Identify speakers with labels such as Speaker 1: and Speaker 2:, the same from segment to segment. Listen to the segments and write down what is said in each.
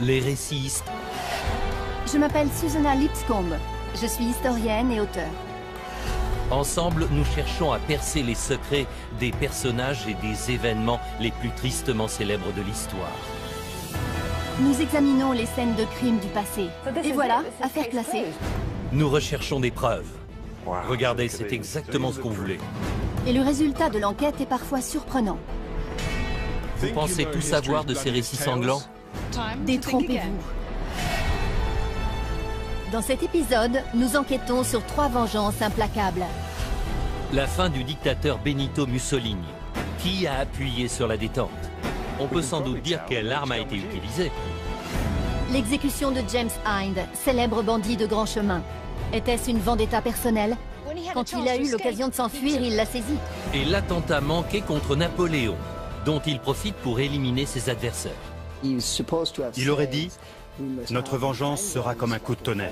Speaker 1: les récits.
Speaker 2: Je m'appelle Susanna Lipscomb. Je suis historienne et auteure.
Speaker 1: Ensemble, nous cherchons à percer les secrets des personnages et des événements les plus tristement célèbres de l'histoire.
Speaker 2: Nous examinons les scènes de crimes du passé. Et voilà, affaire classée.
Speaker 1: Nous recherchons des preuves. Regardez, c'est exactement ce qu'on voulait.
Speaker 2: Et le résultat de l'enquête est parfois surprenant.
Speaker 1: Vous pensez tout savoir de ces récits sanglants?
Speaker 2: Détrompez-vous. Dans cet épisode, nous enquêtons sur 3 vengeances implacables.
Speaker 1: La fin du dictateur Benito Mussolini. Qui a appuyé sur la détente? On peut sans doute dire quelle arme a été utilisée.
Speaker 2: L'exécution de James Hind, célèbre bandit de grand chemin. Était-ce une vendetta personnelle? Quand il a eu l'occasion de s'enfuir, il l'a saisi.
Speaker 1: Et l'attentat manqué contre Napoléon, dont il profite pour éliminer ses adversaires.
Speaker 3: Il aurait dit « Notre vengeance sera comme un coup de tonnerre ».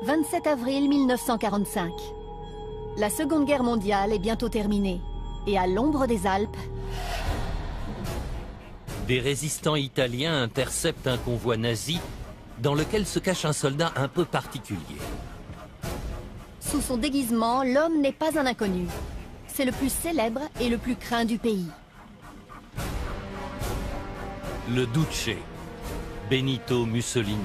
Speaker 2: « 27 avril 1945. La Seconde Guerre mondiale est bientôt terminée. Et à l'ombre des Alpes...
Speaker 1: Des résistants italiens interceptent un convoi nazi dans lequel se cache un soldat un peu particulier.
Speaker 2: Sous son déguisement, l'homme n'est pas un inconnu. C'est le plus célèbre et le plus craint du pays.
Speaker 1: Le Duce, Benito Mussolini.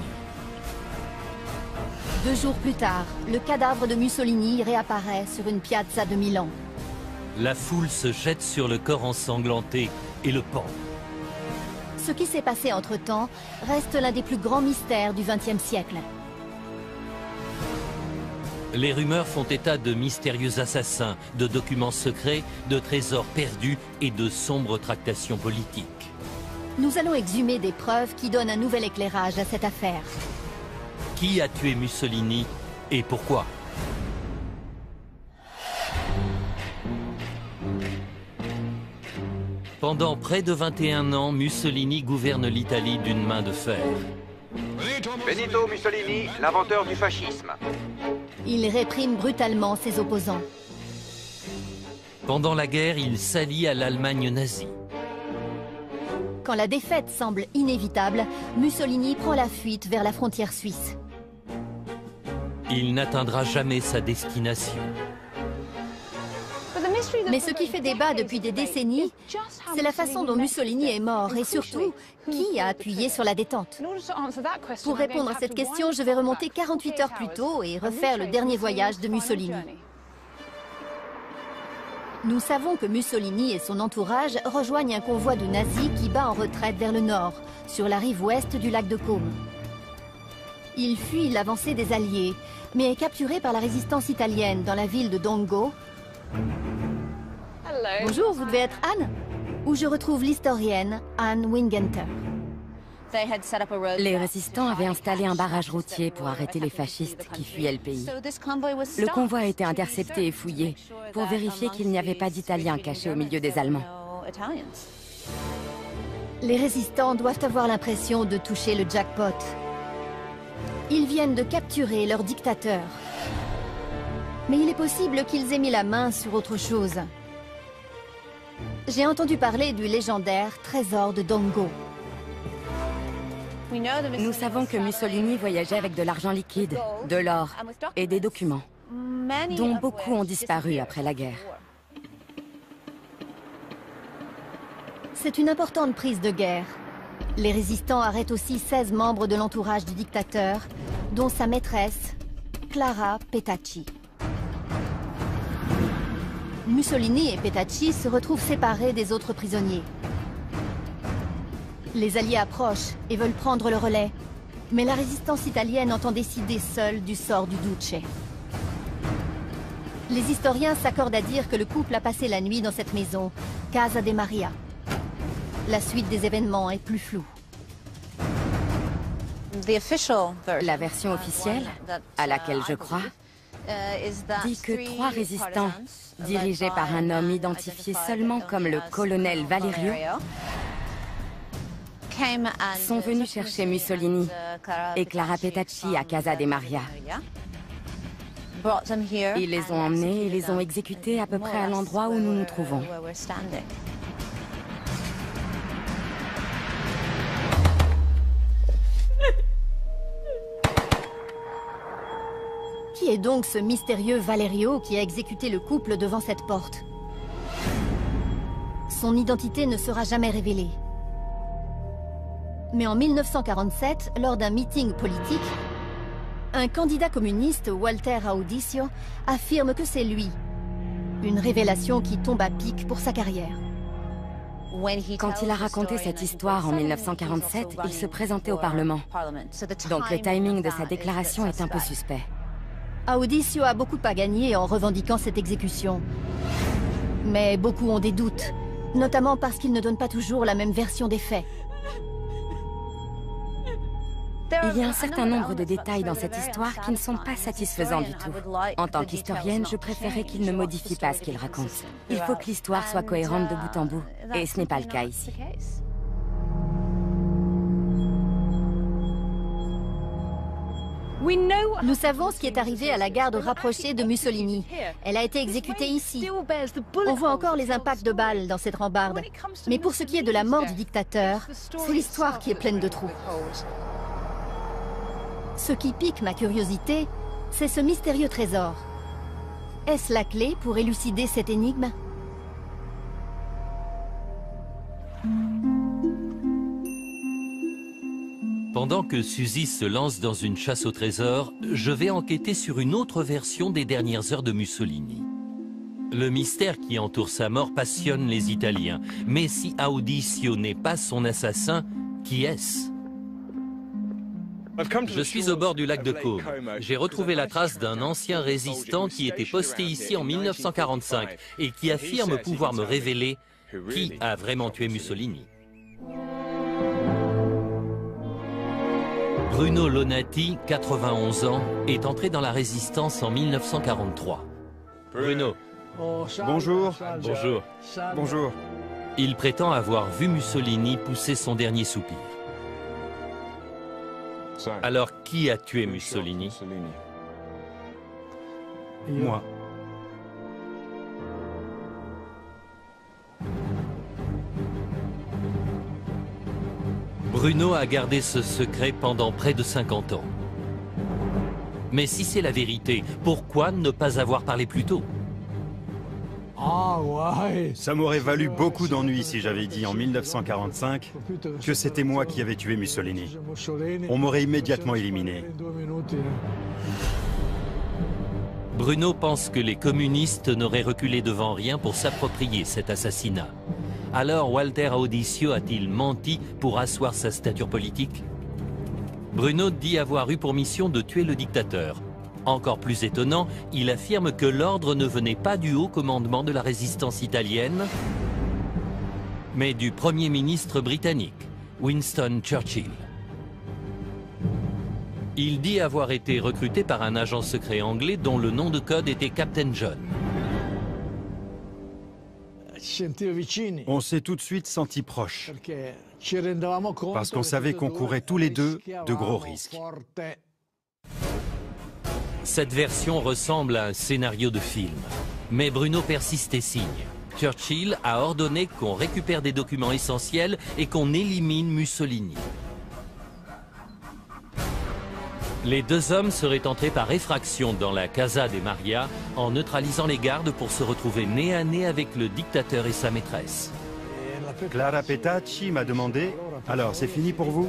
Speaker 2: 2 jours plus tard, le cadavre de Mussolini réapparaît sur une piazza de Milan.
Speaker 1: La foule se jette sur le corps ensanglanté et le pend.
Speaker 2: Ce qui s'est passé entre-temps reste l'un des plus grands mystères du XXe siècle.
Speaker 1: Les rumeurs font état de mystérieux assassins, de documents secrets, de trésors perdus et de sombres tractations politiques.
Speaker 2: Nous allons exhumer des preuves qui donnent un nouvel éclairage à cette affaire.
Speaker 1: Qui a tué Mussolini et pourquoi? Pendant près de 21 ans, Mussolini gouverne l'Italie d'une main de fer.
Speaker 4: Benito Mussolini, l'inventeur du fascisme.
Speaker 2: Il réprime brutalement ses opposants.
Speaker 1: Pendant la guerre, il s'allie à l'Allemagne nazie.
Speaker 2: Quand la défaite semble inévitable, Mussolini prend la fuite vers la frontière suisse.
Speaker 1: Il n'atteindra jamais sa destination.
Speaker 2: Mais ce qui fait débat depuis des décennies, c'est la façon dont Mussolini est mort et surtout, qui a appuyé sur la détente. Pour répondre à cette question, je vais remonter 48 heures plus tôt et refaire le dernier voyage de Mussolini. Nous savons que Mussolini et son entourage rejoignent un convoi de nazis qui bat en retraite vers le nord, sur la rive ouest du lac de Côme. Il fuit l'avancée des Alliés, mais est capturé par la résistance italienne dans la ville de Dongo. Bonjour, vous devez être Anne? Où je retrouve l'historienne Anne Wingenter.
Speaker 5: Les résistants avaient installé un barrage routier pour arrêter les fascistes qui fuyaient le pays. Le convoi a été intercepté et fouillé pour vérifier qu'il n'y avait pas d'Italiens cachés au milieu des Allemands.
Speaker 2: Les résistants doivent avoir l'impression de toucher le jackpot. Ils viennent de capturer leur dictateur. Mais il est possible qu'ils aient mis la main sur autre chose. J'ai entendu parler du légendaire trésor de Dongo.
Speaker 5: Nous savons que Mussolini voyageait avec de l'argent liquide, de l'or et des documents, dont beaucoup ont disparu après la guerre.
Speaker 2: C'est une importante prise de guerre. Les résistants arrêtent aussi 16 membres de l'entourage du dictateur, dont sa maîtresse, Clara Petacci. Mussolini et Petacci se retrouvent séparés des autres prisonniers. Les Alliés approchent et veulent prendre le relais, mais la résistance italienne entend décider seule du sort du Duce. Les historiens s'accordent à dire que le couple a passé la nuit dans cette maison, Casa de Maria. La suite des événements est plus floue.
Speaker 5: La version officielle, à laquelle je crois, dit que 3 résistants, dirigés par un homme identifié seulement comme le colonel Valerio, sont venus chercher Mussolini et Clara Petacci à Casa de Maria. Ils les ont emmenés et les ont exécutés à peu près à l'endroit où nous nous trouvons.
Speaker 2: Qui est donc ce mystérieux Valerio qui a exécuté le couple devant cette porte? Son identité ne sera jamais révélée. Mais en 1947, lors d'un meeting politique, un candidat communiste, Walter Audicio, affirme que c'est lui. Une révélation qui tombe à pic pour sa carrière.
Speaker 5: Quand il a raconté cette histoire en 1947, il se présentait au Parlement. Donc le timing de sa déclaration est un peu suspect.
Speaker 2: Audicio a beaucoup à gagner en revendiquant cette exécution. Mais beaucoup ont des doutes, notamment parce qu'il ne donne pas toujours la même version des faits.
Speaker 5: Il y a un certain nombre de détails dans cette histoire qui ne sont pas satisfaisants du tout. En tant qu'historienne, je préférais qu'il ne modifie pas ce qu'il raconte. Il faut que l'histoire soit cohérente de bout en bout, et ce n'est pas le cas ici.
Speaker 2: Nous savons ce qui est arrivé à la garde rapprochée de Mussolini. Elle a été exécutée ici. On voit encore les impacts de balles dans cette rambarde. Mais pour ce qui est de la mort du dictateur, c'est l'histoire qui est pleine de trous. Ce qui pique ma curiosité, c'est ce mystérieux trésor. Est-ce la clé pour élucider cette énigme ?
Speaker 1: Pendant que Suzy se lance dans une chasse au trésor, je vais enquêter sur une autre version des dernières heures de Mussolini. Le mystère qui entoure sa mort passionne les Italiens. Mais si Audicio n'est pas son assassin, qui est-ce ? Je suis au bord du lac de Côme. J'ai retrouvé la trace d'un ancien résistant qui était posté ici en 1945 et qui affirme pouvoir me révéler qui a vraiment tué Mussolini. Bruno Lonati, 91 ans, est entré dans la résistance en 1943. Bruno.
Speaker 3: Bonjour.
Speaker 1: Bonjour.
Speaker 3: Bonjour.
Speaker 1: Il prétend avoir vu Mussolini pousser son dernier soupir. Alors, qui a tué Mussolini?
Speaker 3: Moi.
Speaker 1: Bruno a gardé ce secret pendant près de 50 ans. Mais si c'est la vérité, pourquoi ne pas avoir parlé plus tôt?
Speaker 3: Ça m'aurait valu beaucoup d'ennuis si j'avais dit en 1945 que c'était moi qui avais tué Mussolini. On m'aurait immédiatement éliminé.
Speaker 1: Bruno pense que les communistes n'auraient reculé devant rien pour s'approprier cet assassinat. Alors Walter Audicio a-t-il menti pour asseoir sa stature politique? Bruno dit avoir eu pour mission de tuer le dictateur. Encore plus étonnant, il affirme que l'ordre ne venait pas du haut commandement de la résistance italienne, mais du Premier ministre britannique, Winston Churchill. Il dit avoir été recruté par un agent secret anglais dont le nom de code était Captain John.
Speaker 3: On s'est tout de suite sentis proches, parce qu'on savait qu'on courait tous les deux de gros risques.
Speaker 1: Cette version ressemble à un scénario de film. Mais Bruno persiste et signe. Churchill a ordonné qu'on récupère des documents essentiels et qu'on élimine Mussolini. Les deux hommes seraient entrés par effraction dans la Casa de Maria en neutralisant les gardes pour se retrouver nez à nez avec le dictateur et sa maîtresse.
Speaker 3: Clara Petacci m'a demandé « Alors, c'est fini pour vous ?»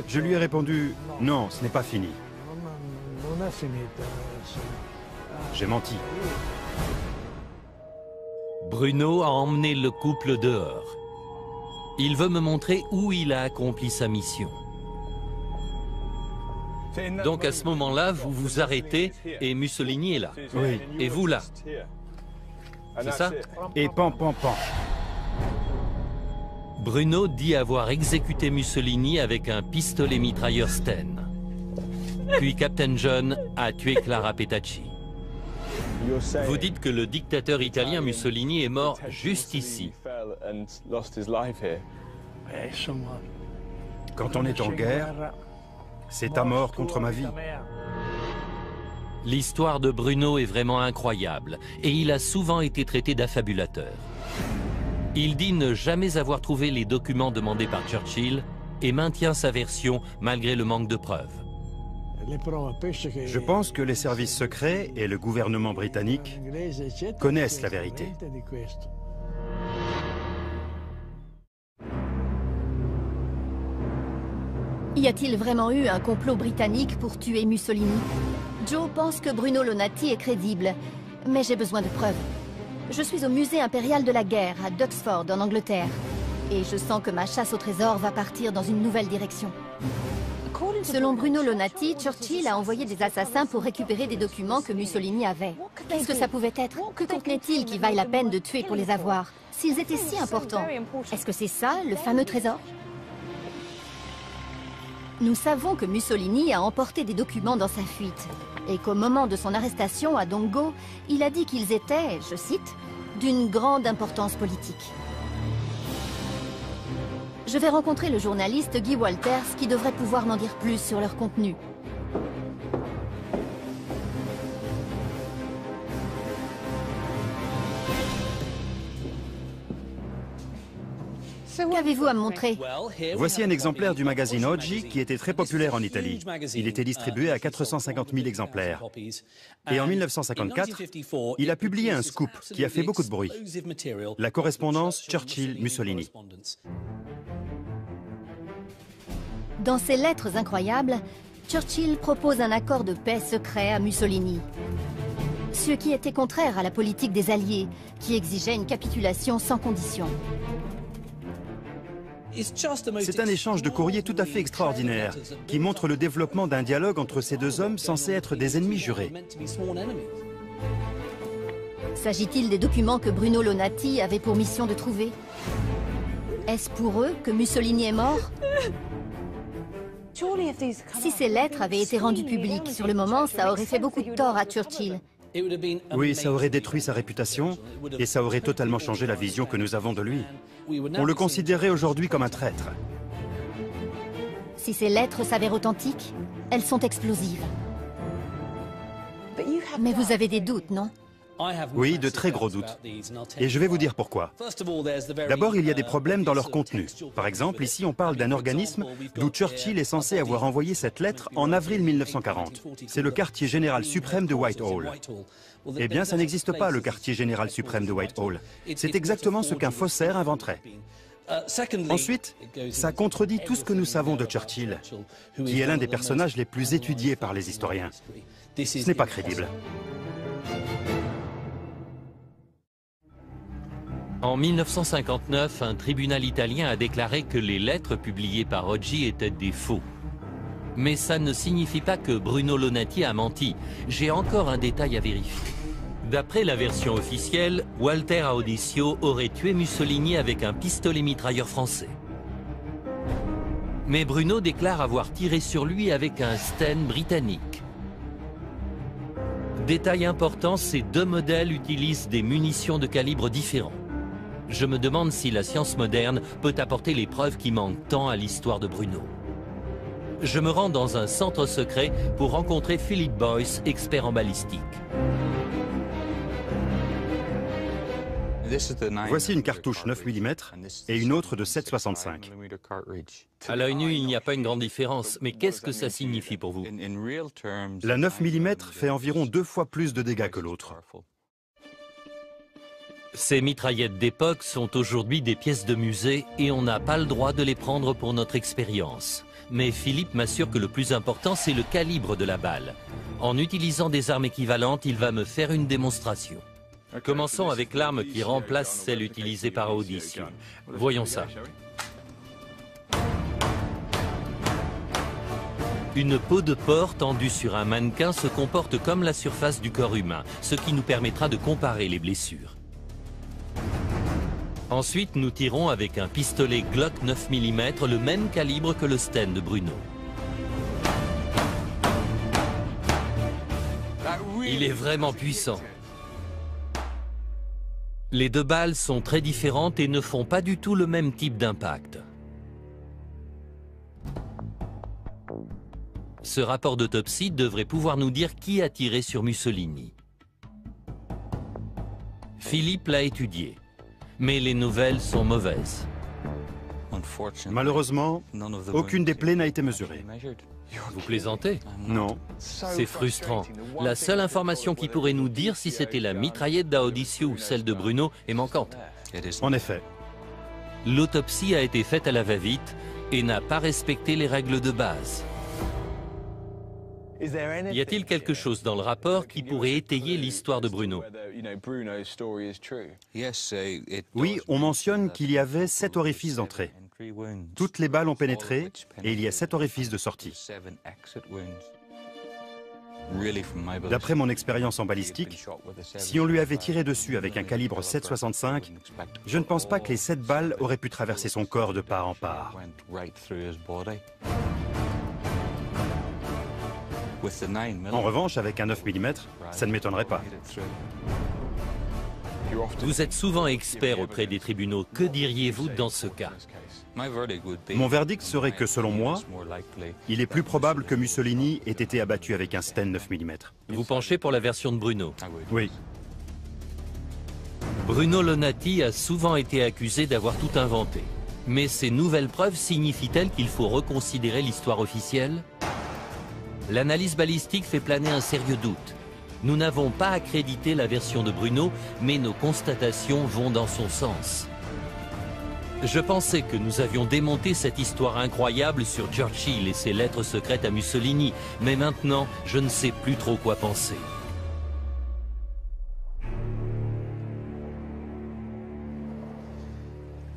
Speaker 3: Je lui ai répondu « Non, ce n'est pas fini. » J'ai menti.
Speaker 1: Bruno a emmené le couple dehors. Il veut me montrer où il a accompli sa mission. Donc à ce moment-là, vous vous arrêtez et Mussolini est là.
Speaker 3: Oui.
Speaker 1: Et vous là. C'est ça?
Speaker 3: Et pan, pan, pan.
Speaker 1: Bruno dit avoir exécuté Mussolini avec un pistolet mitrailleur Sten. Puis Captain John a tué Clara Petacci. Vous dites que le dictateur italien Mussolini est mort juste ici.
Speaker 3: Quand on est en guerre, c'est ta mort contre ma vie.
Speaker 1: L'histoire de Bruno est vraiment incroyable et il a souvent été traité d'affabulateur. Il dit ne jamais avoir trouvé les documents demandés par Churchill et maintient sa version malgré le manque de preuves.
Speaker 3: Je pense que les services secrets et le gouvernement britannique connaissent la vérité.
Speaker 2: Y a-t-il vraiment eu un complot britannique pour tuer Mussolini? Joe pense que Bruno Lonati est crédible, mais j'ai besoin de preuves. Je suis au musée impérial de la guerre, à Duxford, en Angleterre. Et je sens que ma chasse au trésor va partir dans une nouvelle direction. Selon Bruno Lonati, Churchill a envoyé des assassins pour récupérer des documents que Mussolini avait. Qu'est-ce que ça pouvait être? Que contenait-il qui vaille la peine de tuer pour les avoir? S'ils étaient si importants, est-ce que c'est ça, le fameux trésor? Nous savons que Mussolini a emporté des documents dans sa fuite et qu'au moment de son arrestation à Dongo, il a dit qu'ils étaient, je cite, d'une grande importance politique. Je vais rencontrer le journaliste Guy Walters qui devrait pouvoir m'en dire plus sur leur contenu. Qu'avez-vous à me montrer?
Speaker 3: Voici un exemplaire du magazine Oggi qui était très populaire en Italie. Il était distribué à 450 000 exemplaires. Et en 1954, il a publié un scoop qui a fait beaucoup de bruit. La correspondance Churchill-Mussolini.
Speaker 2: Dans ses lettres incroyables, Churchill propose un accord de paix secret à Mussolini. Ce qui était contraire à la politique des Alliés, qui exigeait une capitulation sans condition.
Speaker 3: C'est un échange de courrier tout à fait extraordinaire, qui montre le développement d'un dialogue entre ces deux hommes censés être des ennemis jurés.
Speaker 2: S'agit-il des documents que Bruno Lonati avait pour mission de trouver? Est-ce pour eux que Mussolini est mort? Si ces lettres avaient été rendues publiques, sur le moment, ça aurait fait beaucoup de tort à Churchill.
Speaker 3: Oui, ça aurait détruit sa réputation et ça aurait totalement changé la vision que nous avons de lui. On le considérait aujourd'hui comme un traître.
Speaker 2: Si ces lettres s'avèrent authentiques, elles sont explosives. Mais vous avez des doutes, non?
Speaker 3: Oui, de très gros doutes. Et je vais vous dire pourquoi. D'abord, il y a des problèmes dans leur contenu. Par exemple, ici, on parle d'un organisme d'où Churchill est censé avoir envoyé cette lettre en avril 1940. C'est le quartier général suprême de Whitehall. Eh bien, ça n'existe pas, le quartier général suprême de Whitehall. C'est exactement ce qu'un faussaire inventerait. Ensuite, ça contredit tout ce que nous savons de Churchill, qui est l'un des personnages les plus étudiés par les historiens. Ce n'est pas crédible.
Speaker 1: En 1959, un tribunal italien a déclaré que les lettres publiées par Oggi étaient des faux. Mais ça ne signifie pas que Bruno Lonati a menti. J'ai encore un détail à vérifier. D'après la version officielle, Walter Audisio aurait tué Mussolini avec un pistolet mitrailleur français. Mais Bruno déclare avoir tiré sur lui avec un Sten britannique. Détail important, ces deux modèles utilisent des munitions de calibres différents. Je me demande si la science moderne peut apporter les preuves qui manquent tant à l'histoire de Bruno. Je me rends dans un centre secret pour rencontrer Philip Boyce, expert en balistique.
Speaker 3: Voici une cartouche 9 mm et une autre de 7,65.
Speaker 1: À l'œil nu, il n'y a pas une grande différence, mais qu'est-ce que ça signifie pour vous?
Speaker 3: La 9 mm fait environ 2 fois plus de dégâts que l'autre.
Speaker 1: Ces mitraillettes d'époque sont aujourd'hui des pièces de musée et on n'a pas le droit de les prendre pour notre expérience. Mais Philippe m'assure que le plus important, c'est le calibre de la balle. En utilisant des armes équivalentes, il va me faire une démonstration. Commençons avec l'arme qui remplace celle utilisée par Audisio. Voyons ça. Une peau de porc tendue sur un mannequin se comporte comme la surface du corps humain, ce qui nous permettra de comparer les blessures. Ensuite, nous tirons avec un pistolet Glock 9 mm, le même calibre que le Sten de Bruno. Il est vraiment puissant. Les deux balles sont très différentes et ne font pas du tout le même type d'impact. Ce rapport d'autopsie devrait pouvoir nous dire qui a tiré sur Mussolini. Philippe l'a étudié, mais les nouvelles sont mauvaises.
Speaker 3: Malheureusement, aucune des plaies n'a été mesurée.
Speaker 1: Vous plaisantez?
Speaker 3: Non.
Speaker 1: C'est frustrant. La seule information qui pourrait nous dire si c'était la mitraillette d'Audisio ou celle de Bruno est manquante.
Speaker 3: En effet.
Speaker 1: L'autopsie a été faite à la va-vite et n'a pas respecté les règles de base. Y a-t-il quelque chose dans le rapport qui pourrait étayer l'histoire de Bruno?
Speaker 3: Oui, on mentionne qu'il y avait 7 orifices d'entrée. Toutes les balles ont pénétré et il y a 7 orifices de sortie. D'après mon expérience en balistique, si on lui avait tiré dessus avec un calibre 7,65, je ne pense pas que les 7 balles auraient pu traverser son corps de part en part. En revanche, avec un 9 mm, ça ne m'étonnerait pas.
Speaker 1: Vous êtes souvent expert auprès des tribunaux. Que diriez-vous dans ce cas?
Speaker 3: Mon verdict serait que, selon moi, il est plus probable que Mussolini ait été abattu avec un Sten 9 mm.
Speaker 1: Vous penchez pour la version de Bruno?
Speaker 3: Oui.
Speaker 1: Bruno Lonati a souvent été accusé d'avoir tout inventé. Mais ces nouvelles preuves signifient-elles qu'il faut reconsidérer l'histoire officielle? L'analyse balistique fait planer un sérieux doute. Nous n'avons pas accrédité la version de Bruno, mais nos constatations vont dans son sens. Je pensais que nous avions démonté cette histoire incroyable sur Churchill et ses lettres secrètes à Mussolini, mais maintenant, je ne sais plus trop quoi penser.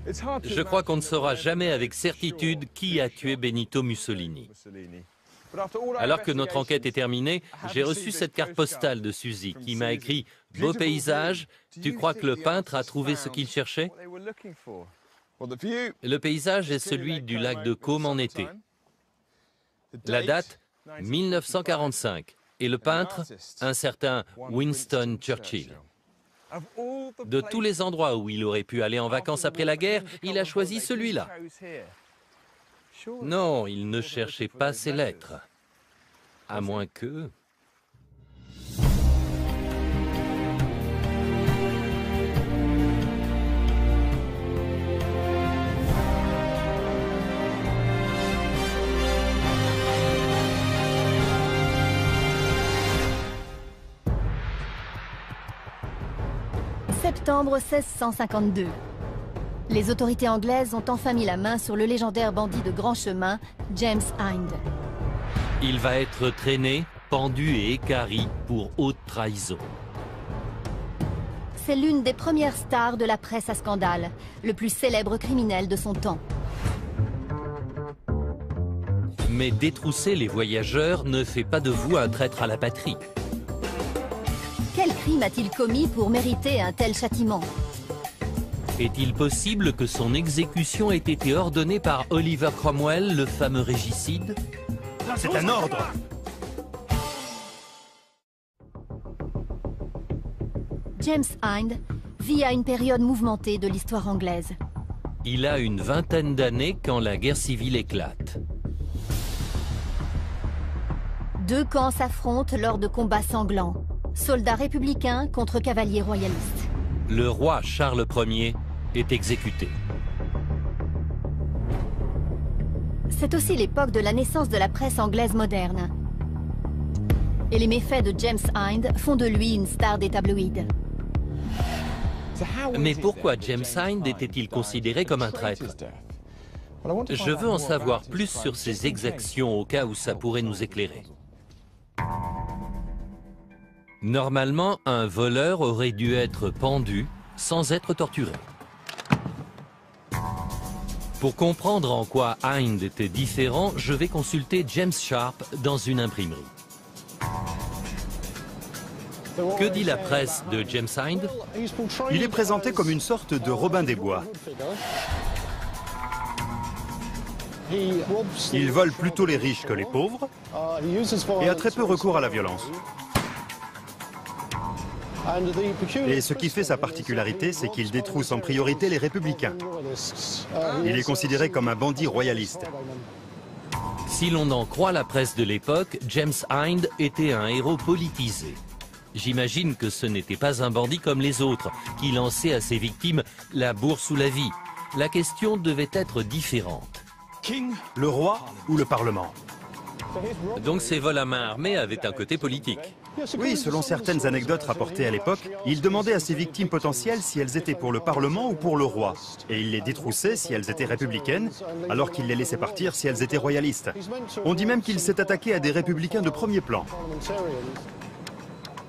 Speaker 1: Je crois qu'on ne saura jamais avec certitude qui a tué Benito Mussolini. Alors que notre enquête est terminée, j'ai reçu cette carte postale de Suzy qui m'a écrit « Beau paysage, tu crois que le peintre a trouvé ce qu'il cherchait ?» Le paysage est celui du lac de Caume en été. La date, 1945. Et le peintre, un certain Winston Churchill. De tous les endroits où il aurait pu aller en vacances après la guerre, il a choisi celui-là. Non, il ne cherchait pas ces lettres. À moins que...
Speaker 2: Septembre 1652. Les autorités anglaises ont enfin mis la main sur le légendaire bandit de grand chemin, James Hind.
Speaker 1: Il va être traîné, pendu et équarri pour haute trahison.
Speaker 2: C'est l'une des premières stars de la presse à scandale, le plus célèbre criminel de son temps.
Speaker 1: Mais détrousser les voyageurs ne fait pas de vous un traître à la patrie.
Speaker 2: Quel crime a-t-il commis pour mériter un tel châtiment?
Speaker 1: Est-il possible que son exécution ait été ordonnée par Oliver Cromwell, le fameux régicide?
Speaker 3: C'est un ordre!
Speaker 2: James Hind vit à une période mouvementée de l'histoire anglaise.
Speaker 1: Il a une vingtaine d'années quand la guerre civile éclate.
Speaker 2: Deux camps s'affrontent lors de combats sanglants. Soldats républicains contre cavaliers royalistes.
Speaker 1: Le roi Charles Ier est exécuté.
Speaker 2: C'est aussi l'époque de la naissance de la presse anglaise moderne. Et les méfaits de James Hind font de lui une star des tabloïds.
Speaker 1: Mais pourquoi James Hind était-il considéré comme un traître? Je veux en savoir plus sur ses exactions au cas où ça pourrait nous éclairer. Normalement, un voleur aurait dû être pendu sans être torturé. Pour comprendre en quoi Hind était différent, je vais consulter James Sharp dans une imprimerie. Que dit la presse de James Hind?
Speaker 3: Il est présenté comme une sorte de Robin des Bois. Il vole plutôt les riches que les pauvres et a très peu recours à la violence. Et ce qui fait sa particularité, c'est qu'il détrousse en priorité les républicains. Il est considéré comme un bandit royaliste.
Speaker 1: Si l'on en croit la presse de l'époque, James Hind était un héros politisé. J'imagine que ce n'était pas un bandit comme les autres, qui lançait à ses victimes la bourse ou la vie. La question devait être différente.
Speaker 3: Le roi ou le Parlement?
Speaker 1: Donc ces vols à main armée avaient un côté politique.
Speaker 3: Oui, selon certaines anecdotes rapportées à l'époque, il demandait à ses victimes potentielles si elles étaient pour le Parlement ou pour le roi. Et il les détroussait si elles étaient républicaines, alors qu'il les laissait partir si elles étaient royalistes. On dit même qu'il s'est attaqué à des républicains de premier plan.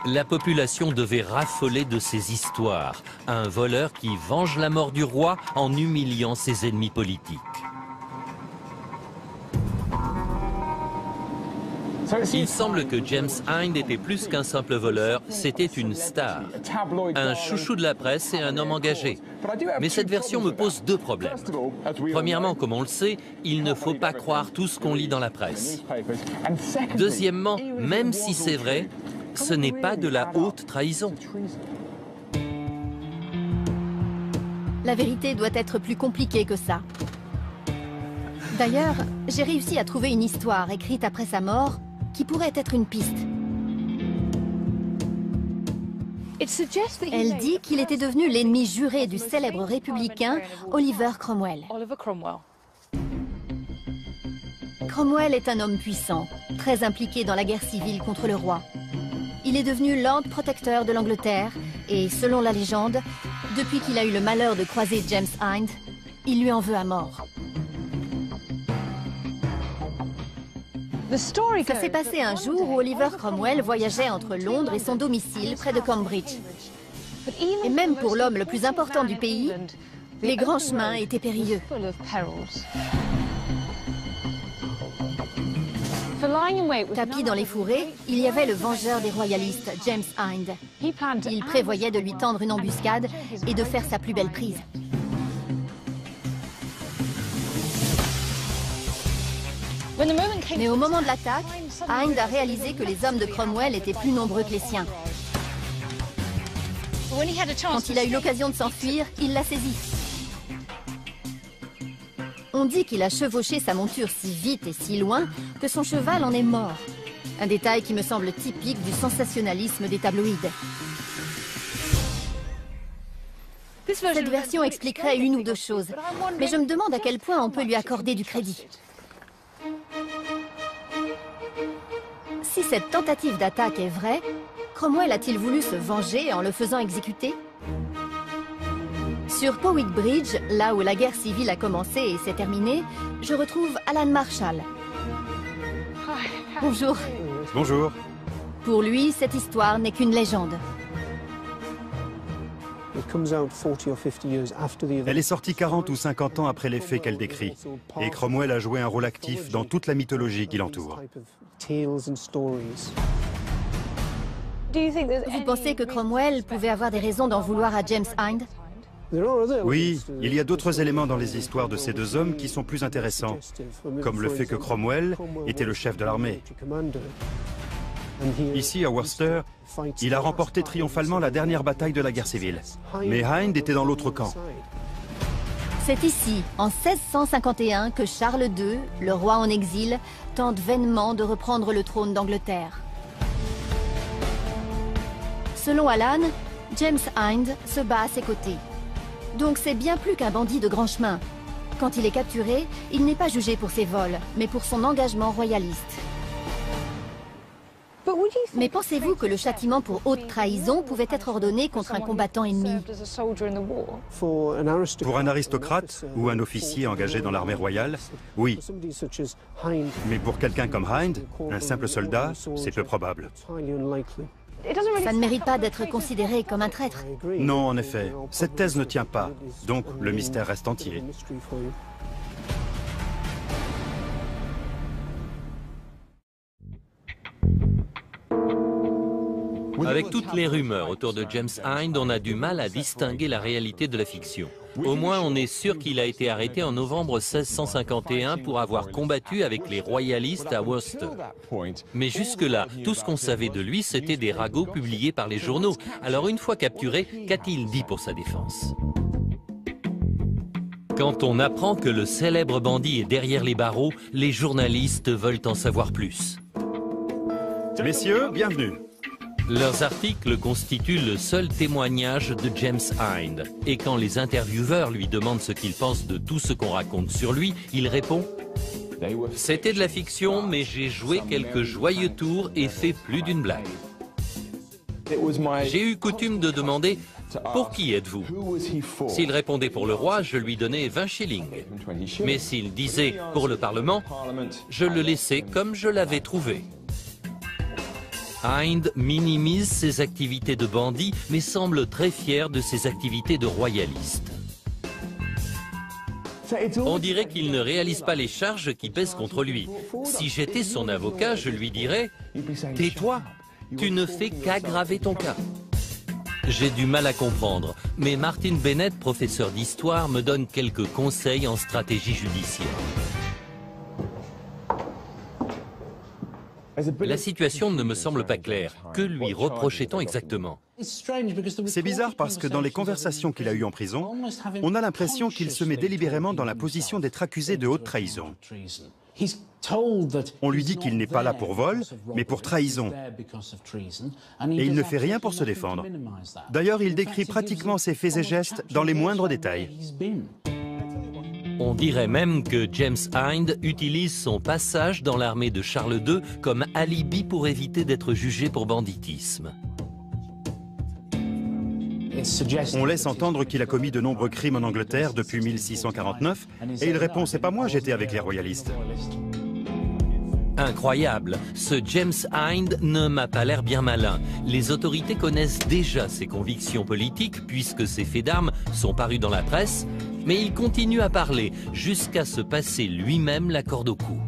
Speaker 1: La population devait raffoler de ces histoires. Un voleur qui venge la mort du roi en humiliant ses ennemis politiques. Il semble que James Hind était plus qu'un simple voleur, c'était une star. Un chouchou de la presse et un homme engagé. Mais cette version me pose deux problèmes. Premièrement, comme on le sait, il ne faut pas croire tout ce qu'on lit dans la presse. Deuxièmement, même si c'est vrai, ce n'est pas de la haute trahison.
Speaker 2: La vérité doit être plus compliquée que ça. D'ailleurs, j'ai réussi à trouver une histoire écrite après sa mort qui pourrait être une piste. Elle dit qu'il était devenu l'ennemi juré du célèbre républicain Oliver Cromwell. Cromwell est un homme puissant, très impliqué dans la guerre civile contre le roi. Il est devenu Lord Protecteur de l'Angleterre et, selon la légende, depuis qu'il a eu le malheur de croiser James Hind, il lui en veut à mort. Ça s'est passé un jour où Oliver Cromwell voyageait entre Londres et son domicile près de Cambridge. Et même pour l'homme le plus important du pays, les grands chemins étaient périlleux. Tapi dans les fourrés, il y avait le vengeur des royalistes, James Hind. Il prévoyait de lui tendre une embuscade et de faire sa plus belle prise. Mais au moment de l'attaque, Hind a réalisé que les hommes de Cromwell étaient plus nombreux que les siens. Quand il a eu l'occasion de s'enfuir, il l'a saisi. On dit qu'il a chevauché sa monture si vite et si loin que son cheval en est mort. Un détail qui me semble typique du sensationnalisme des tabloïds. Cette version expliquerait une ou deux choses, mais je me demande à quel point on peut lui accorder du crédit. Si cette tentative d'attaque est vraie, Cromwell a-t-il voulu se venger en le faisant exécuter? Sur Powick Bridge, là où la guerre civile a commencé et s'est terminée, je retrouve Alan Marshall. Bonjour.
Speaker 3: Bonjour.
Speaker 2: Pour lui, cette histoire n'est qu'une légende.
Speaker 3: Elle est sortie 40 ou 50 ans après les faits qu'elle décrit. Et Cromwell a joué un rôle actif dans toute la mythologie qui l'entoure.
Speaker 2: Vous pensez que Cromwell pouvait avoir des raisons d'en vouloir à James Hind?
Speaker 3: Oui, il y a d'autres éléments dans les histoires de ces deux hommes qui sont plus intéressants, comme le fait que Cromwell était le chef de l'armée. Ici, à Worcester, il a remporté triomphalement la dernière bataille de la guerre civile. Mais Hind était dans l'autre camp.
Speaker 2: C'est ici, en 1651, que Charles II, le roi en exil, tente vainement de reprendre le trône d'Angleterre. Selon Alan, James Hind se bat à ses côtés. Donc c'est bien plus qu'un bandit de grand chemin. Quand il est capturé, il n'est pas jugé pour ses vols, mais pour son engagement royaliste. Mais pensez-vous que le châtiment pour haute trahison pouvait être ordonné contre un combattant ennemi?
Speaker 3: Pour un aristocrate ou un officier engagé dans l'armée royale, oui. Mais pour quelqu'un comme Hind, un simple soldat, c'est peu probable.
Speaker 2: Ça ne mérite pas d'être considéré comme un traître.
Speaker 3: Non, en effet. Cette thèse ne tient pas. Donc, le mystère reste entier.
Speaker 1: Avec toutes les rumeurs autour de James Hind, on a du mal à distinguer la réalité de la fiction. Au moins, on est sûr qu'il a été arrêté en novembre 1651 pour avoir combattu avec les royalistes à Worcester. Mais jusque-là, tout ce qu'on savait de lui, c'était des ragots publiés par les journaux. Alors une fois capturé, qu'a-t-il dit pour sa défense? Quand on apprend que le célèbre bandit est derrière les barreaux, les journalistes veulent en savoir plus.
Speaker 3: Messieurs, bienvenue.
Speaker 1: Leurs articles constituent le seul témoignage de James Hind. Et quand les intervieweurs lui demandent ce qu'il pense de tout ce qu'on raconte sur lui, il répond « C'était de la fiction, mais j'ai joué quelques joyeux tours et fait plus d'une blague. J'ai eu coutume de demander « Pour qui êtes-vous » S'il répondait pour le roi, je lui donnais 20 shillings. Mais s'il disait « Pour le Parlement », je le laissais comme je l'avais trouvé. Hind minimise ses activités de bandit, mais semble très fier de ses activités de royaliste. On dirait qu'il ne réalise pas les charges qui pèsent contre lui. Si j'étais son avocat, je lui dirais « Tais-toi, tu ne fais qu'aggraver ton cas ». J'ai du mal à comprendre, mais Martin Bennett, professeur d'histoire, me donne quelques conseils en stratégie judiciaire. La situation ne me semble pas claire. Que lui reprochait-on exactement?
Speaker 3: C'est bizarre parce que dans les conversations qu'il a eues en prison, on a l'impression qu'il se met délibérément dans la position d'être accusé de haute trahison. On lui dit qu'il n'est pas là pour vol, mais pour trahison. Et il ne fait rien pour se défendre. D'ailleurs, il décrit pratiquement ses faits et gestes dans les moindres détails.
Speaker 1: On dirait même que James Hind utilise son passage dans l'armée de Charles II comme alibi pour éviter d'être jugé pour banditisme.
Speaker 3: On laisse entendre qu'il a commis de nombreux crimes en Angleterre depuis 1649, et il répond « C'est pas moi, j'étais avec les royalistes ».
Speaker 1: Incroyable, ce James Hind ne m'a pas l'air bien malin. Les autorités connaissent déjà ses convictions politiques puisque ses faits d'armes sont parus dans la presse, mais il continue à parler jusqu'à se passer lui-même la corde au cou.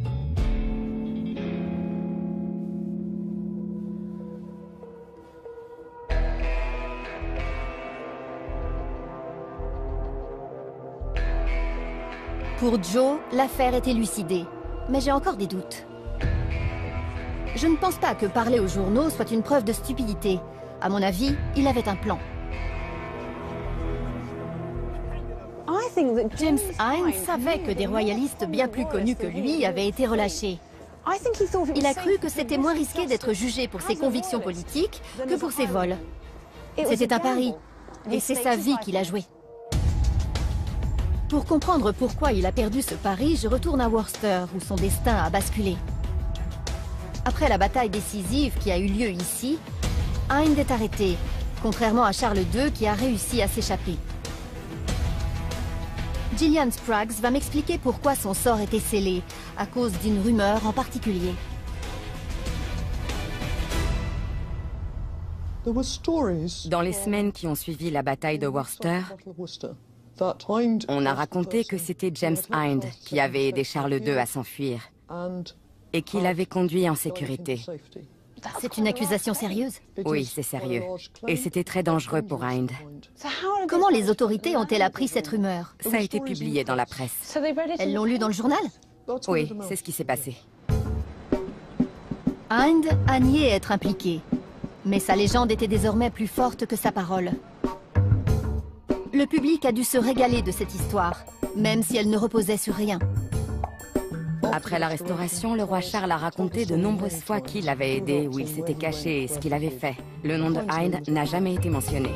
Speaker 2: Pour Joe, l'affaire est élucidée, mais j'ai encore des doutes. Je ne pense pas que parler aux journaux soit une preuve de stupidité. À mon avis, il avait un plan. James Hind savait que des royalistes bien plus connus que lui avaient été relâchés. Il a cru que c'était moins risqué d'être jugé pour ses convictions politiques que pour ses vols. C'était un pari, et c'est sa vie qu'il a joué. Pour comprendre pourquoi il a perdu ce pari, je retourne à Worcester, où son destin a basculé. Après la bataille décisive qui a eu lieu ici, Hind est arrêté, contrairement à Charles II qui a réussi à s'échapper. Gillian Spraggs va m'expliquer pourquoi son sort était scellé, à cause d'une rumeur en particulier.
Speaker 5: Dans les semaines qui ont suivi la bataille de Worcester, on a raconté que c'était James Hind qui avait aidé Charles II à s'enfuir et qui l'avait conduit en sécurité.
Speaker 2: C'est une accusation sérieuse?
Speaker 5: Oui, c'est sérieux. Et c'était très dangereux pour Hind.
Speaker 2: Comment les autorités ont-elles appris cette rumeur?
Speaker 5: Ça a été publié dans la presse.
Speaker 2: Elles l'ont lu dans le journal?
Speaker 5: Oui, c'est ce qui s'est passé.
Speaker 2: Hind a nié être impliqué, mais sa légende était désormais plus forte que sa parole. Le public a dû se régaler de cette histoire, même si elle ne reposait sur rien.
Speaker 5: Après la Restauration, le roi Charles a raconté de nombreuses fois qui l'avait aidé, où il s'était caché et ce qu'il avait fait. Le nom de Hind n'a jamais été mentionné.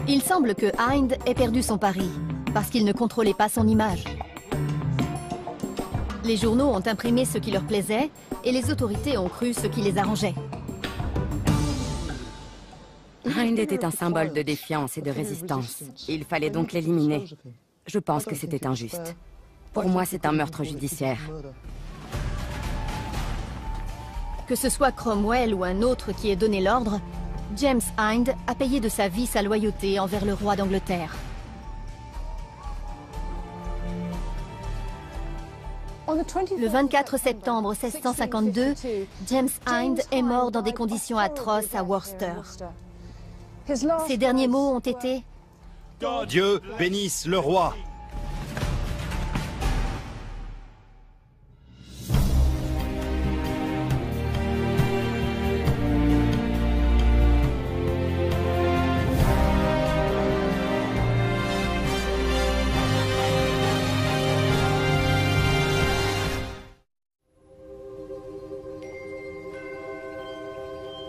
Speaker 2: Il semble que Hind ait perdu son pari, parce qu'il ne contrôlait pas son image. Les journaux ont imprimé ce qui leur plaisait, et les autorités ont cru ce qui les arrangeait.
Speaker 5: Hind était un symbole de défiance et de résistance. Il fallait donc l'éliminer. Je pense que c'était injuste. Pour moi, c'est un meurtre judiciaire.
Speaker 2: Que ce soit Cromwell ou un autre qui ait donné l'ordre, James Hind a payé de sa vie sa loyauté envers le roi d'Angleterre. Le 24 septembre 1652, James Hind est mort dans des conditions atroces à Worcester. Ses derniers mots ont été
Speaker 3: « Dieu bénisse le roi !»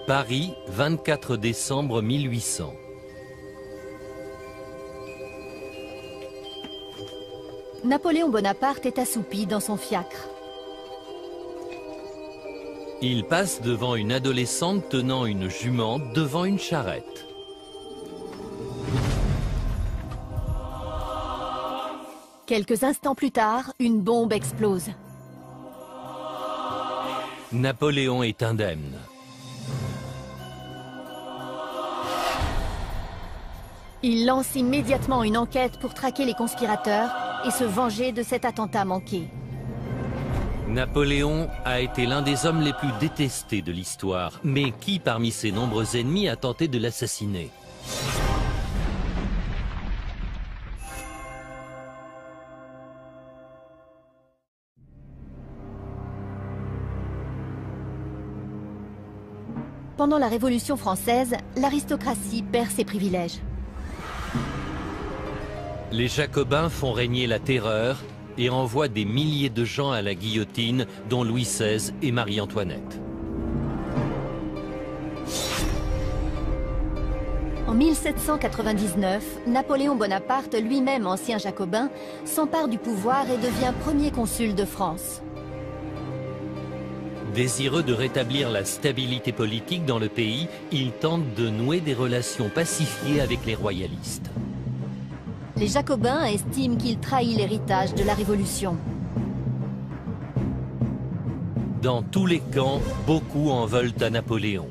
Speaker 1: Paris, 24 décembre 1800.
Speaker 2: Napoléon Bonaparte est assoupi dans son fiacre.
Speaker 1: Il passe devant une adolescente tenant une jument devant une charrette.
Speaker 2: Quelques instants plus tard, une bombe explose.
Speaker 1: Napoléon est indemne.
Speaker 2: Il lance immédiatement une enquête pour traquer les conspirateurs et se venger de cet attentat manqué.
Speaker 1: Napoléon a été l'un des hommes les plus détestés de l'histoire. Mais qui parmi ses nombreux ennemis a tenté de l'assassiner?
Speaker 2: Pendant la Révolution française, l'aristocratie perd ses privilèges.
Speaker 1: Les Jacobins font régner la terreur et envoient des milliers de gens à la guillotine, dont Louis XVI et Marie-Antoinette.
Speaker 2: En 1799, Napoléon Bonaparte, lui-même ancien jacobin, s'empare du pouvoir et devient premier consul de France.
Speaker 1: Désireux de rétablir la stabilité politique dans le pays, il tente de nouer des relations pacifiées avec les royalistes.
Speaker 2: Les Jacobins estiment qu'il trahit l'héritage de la Révolution.
Speaker 1: Dans tous les camps, beaucoup en veulent à Napoléon.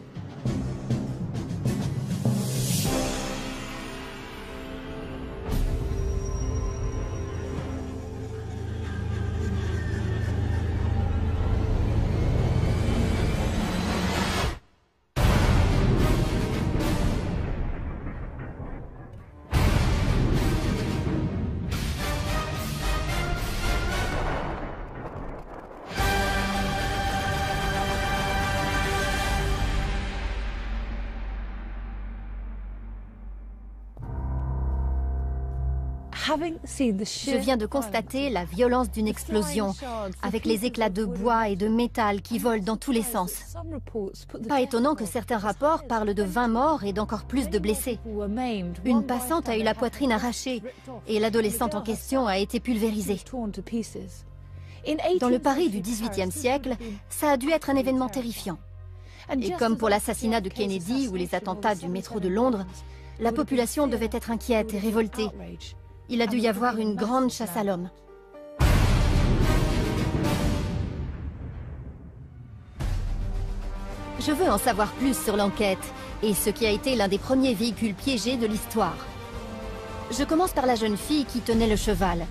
Speaker 2: Je viens de constater la violence d'une explosion, avec les éclats de bois et de métal qui volent dans tous les sens. Pas étonnant que certains rapports parlent de 20 morts et d'encore plus de blessés. Une passante a eu la poitrine arrachée et l'adolescente en question a été pulvérisée. Dans le Paris du XVIIIe siècle, ça a dû être un événement terrifiant. Et comme pour l'assassinat de Kennedy ou les attentats du métro de Londres, la population devait être inquiète et révoltée. Il a dû y avoir une grande chasse à l'homme. Je veux en savoir plus sur l'enquête et ce qui a été l'un des premiers véhicules piégés de l'histoire. Je commence par la jeune fille qui tenait le cheval.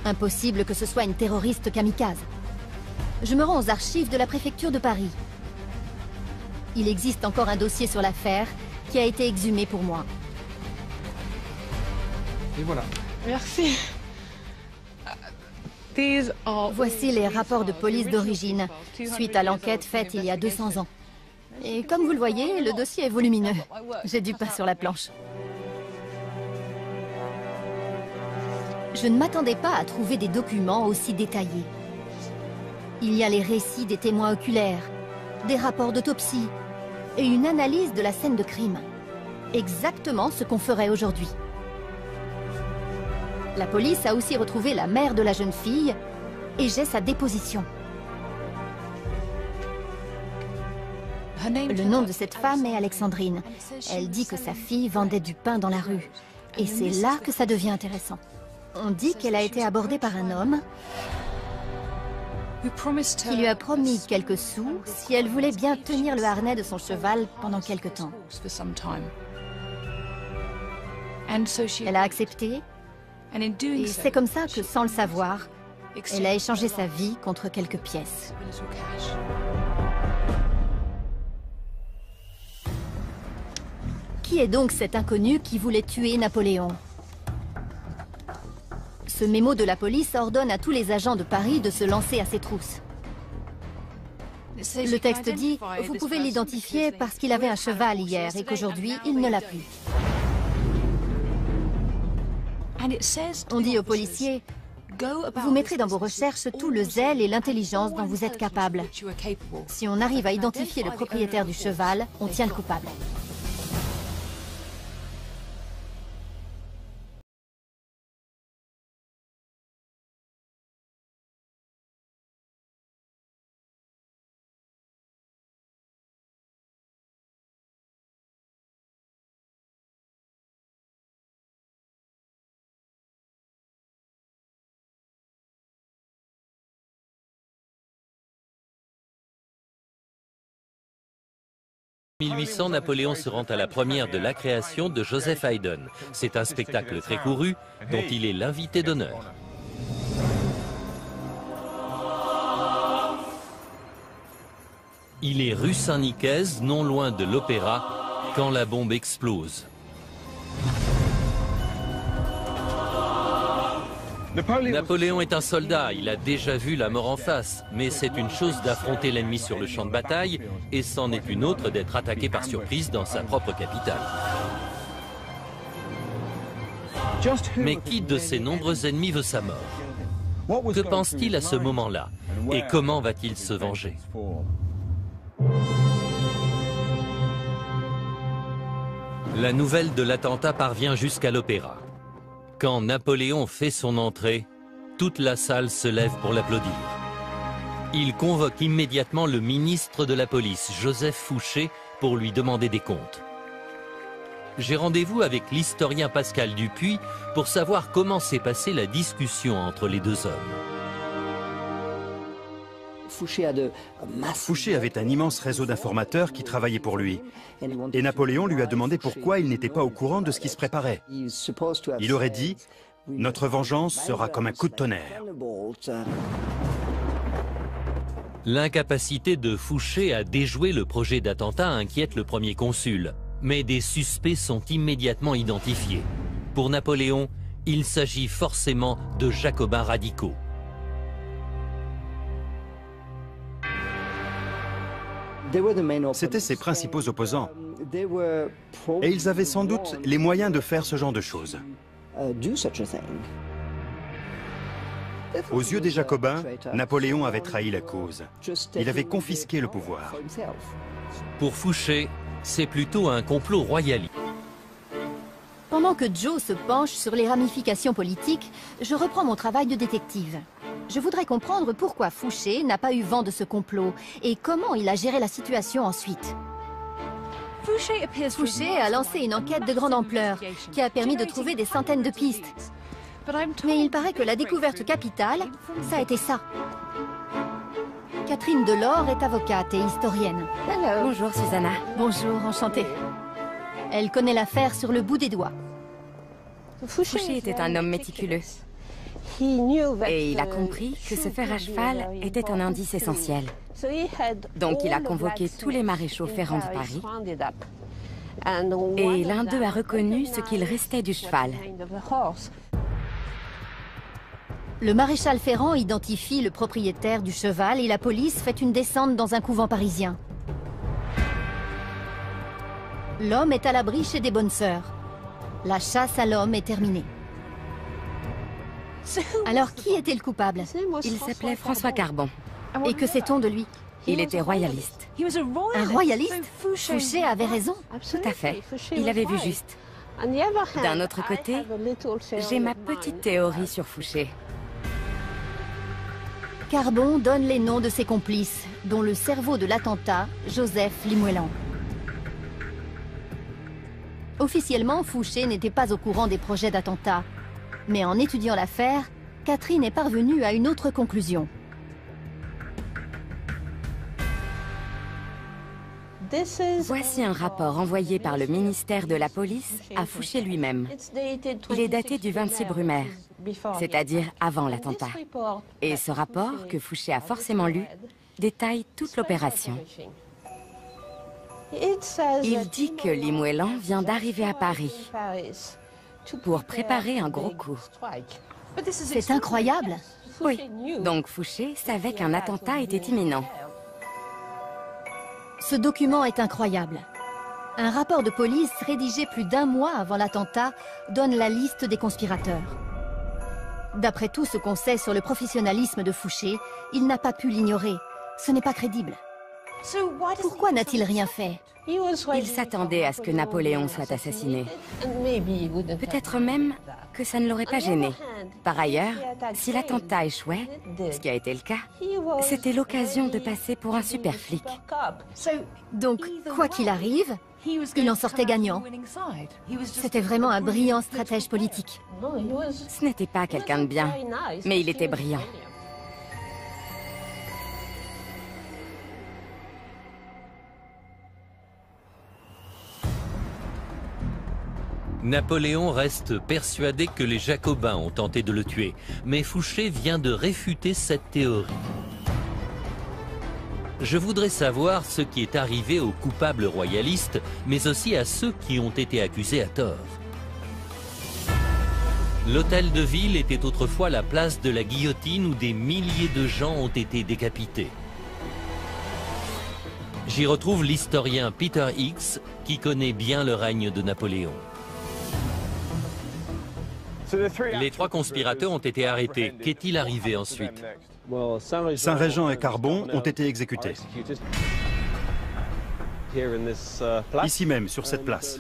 Speaker 2: Impossible que ce soit une terroriste kamikaze. Je me rends aux archives de la préfecture de Paris. Il existe encore un dossier sur l'affaire qui a été exhumé pour moi.
Speaker 6: Et voilà.
Speaker 7: Merci.
Speaker 2: Voici les rapports de police d'origine, suite à l'enquête faite il y a 200 ans. Et comme vous le voyez, le dossier est volumineux. J'ai du pain sur la planche. Je ne m'attendais pas à trouver des documents aussi détaillés. Il y a les récits des témoins oculaires, des rapports d'autopsie et une analyse de la scène de crime. Exactement ce qu'on ferait aujourd'hui. La police a aussi retrouvé la mère de la jeune fille et j'ai sa déposition. Le nom de cette femme est Alexandrine. Elle dit que sa fille vendait du pain dans la rue. Et c'est là que ça devient intéressant. On dit qu'elle a été abordée par un homme qui lui a promis quelques sous si elle voulait bien tenir le harnais de son cheval pendant quelque temps. Elle a accepté. Et c'est comme ça que, sans le savoir, Elle a échangé sa vie contre quelques pièces. Qui est donc cet inconnu qui voulait tuer Napoléon? Ce mémo de la police ordonne à tous les agents de Paris de se lancer à ses trousses. Le texte dit « Vous pouvez l'identifier parce qu'il avait un cheval hier et qu'aujourd'hui, il ne l'a plus. » On dit aux policiers « Vous mettrez dans vos recherches tout le zèle et l'intelligence dont vous êtes capable. Si on arrive à identifier le propriétaire du cheval, on tient le coupable. »
Speaker 1: En 1800, Napoléon se rend à la première de La Création de Joseph Haydn. C'est un spectacle très couru dont il est l'invité d'honneur. Il est rue Saint-Nicaise, non loin de l'Opéra, quand la bombe explose. Napoléon est un soldat, il a déjà vu la mort en face, mais c'est une chose d'affronter l'ennemi sur le champ de bataille, et c'en est une autre d'être attaqué par surprise dans sa propre capitale. Mais qui de ses nombreux ennemis veut sa mort? Que pense-t-il à ce moment-là? Et comment va-t-il se venger? La nouvelle de l'attentat parvient jusqu'à l'Opéra. Quand Napoléon fait son entrée, toute la salle se lève pour l'applaudir. Il convoque immédiatement le ministre de la police, Joseph Fouché, pour lui demander des comptes. J'ai rendez-vous avec l'historien Pascal Dupuis pour savoir comment s'est passée la discussion entre les deux hommes.
Speaker 3: Fouché avait un immense réseau d'informateurs qui travaillaient pour lui. Et Napoléon lui a demandé pourquoi il n'était pas au courant de ce qui se préparait. Il aurait dit « Notre vengeance sera comme un coup de tonnerre ».
Speaker 1: L'incapacité de Fouché à déjouer le projet d'attentat inquiète le premier consul. Mais des suspects sont immédiatement identifiés. Pour Napoléon, il s'agit forcément de jacobins radicaux.
Speaker 3: C'étaient ses principaux opposants. Et ils avaient sans doute les moyens de faire ce genre de choses. Aux yeux des Jacobins, Napoléon avait trahi la cause. Il avait confisqué le pouvoir.
Speaker 1: Pour Fouché, c'est plutôt un complot royaliste.
Speaker 2: Pendant que Joe se penche sur les ramifications politiques, je reprends mon travail de détective. Je voudrais comprendre pourquoi Fouché n'a pas eu vent de ce complot et comment il a géré la situation ensuite. Fouché a lancé une enquête de grande ampleur qui a permis de trouver des centaines de pistes. Mais il paraît que la découverte capitale, ça a été ça. Catherine Delors est avocate et historienne.
Speaker 5: Bonjour Susanna.
Speaker 2: Bonjour, enchantée. Elle connaît l'affaire sur le bout des doigts.
Speaker 5: Fouché était un homme méticuleux. Et il a compris que se faire à cheval était un indice essentiel. Donc il a convoqué tous les maréchaux ferrants de Paris. Et l'un d'eux a reconnu ce qu'il restait du cheval.
Speaker 2: Le maréchal Ferrand identifie le propriétaire du cheval et la police fait une descente dans un couvent parisien. L'homme est à l'abri chez des bonnes sœurs. La chasse à l'homme est terminée. Alors qui était le coupable?
Speaker 5: Il s'appelait François Carbon.
Speaker 2: Et que sait-on de lui?
Speaker 5: Il était royaliste.
Speaker 2: Un royaliste? Fouché avait raison.
Speaker 5: Tout à fait. Il avait vu juste. D'un autre côté, j'ai ma petite théorie sur Fouché.
Speaker 2: Carbon donne les noms de ses complices, dont le cerveau de l'attentat, Joseph Limoëlan. Officiellement, Fouché n'était pas au courant des projets d'attentat. Mais en étudiant l'affaire, Catherine est parvenue à une autre conclusion.
Speaker 5: Voici un rapport envoyé par le ministère de la Police à Fouché lui-même. Il est daté du 26 Brumaire, c'est-à-dire avant l'attentat. Et ce rapport, que Fouché a forcément lu, détaille toute l'opération. Il dit que Li Muelan vient d'arriver à Paris pour préparer un gros coup.
Speaker 2: C'est incroyable.
Speaker 5: Oui, donc Fouché savait qu'un attentat était imminent.
Speaker 2: Ce document est incroyable. Un rapport de police rédigé plus d'1 mois avant l'attentat donne la liste des conspirateurs. D'après tout ce qu'on sait sur le professionnalisme de Fouché, il n'a pas pu l'ignorer. Ce n'est pas crédible. Pourquoi n'a-t-il rien fait?
Speaker 5: Il s'attendait à ce que Napoléon soit assassiné. Peut-être même que ça ne l'aurait pas gêné. Par ailleurs, si l'attentat échouait, ce qui a été le cas, c'était l'occasion de passer pour un super flic.
Speaker 2: Donc, quoi qu'il arrive, il en sortait gagnant. C'était vraiment un brillant stratège politique.
Speaker 5: Ce n'était pas quelqu'un de bien, mais il était brillant.
Speaker 1: Napoléon reste persuadé que les Jacobins ont tenté de le tuer, mais Fouché vient de réfuter cette théorie. Je voudrais savoir ce qui est arrivé aux coupables royalistes, mais aussi à ceux qui ont été accusés à tort. L'hôtel de ville était autrefois la place de la guillotine où des milliers de gens ont été décapités. J'y retrouve l'historien Peter Hicks, qui connaît bien le règne de Napoléon. Les 3 conspirateurs ont été arrêtés. Qu'est-il arrivé ensuite?
Speaker 3: Saint-Régent et Carbon ont été exécutés. Ici même, sur cette place.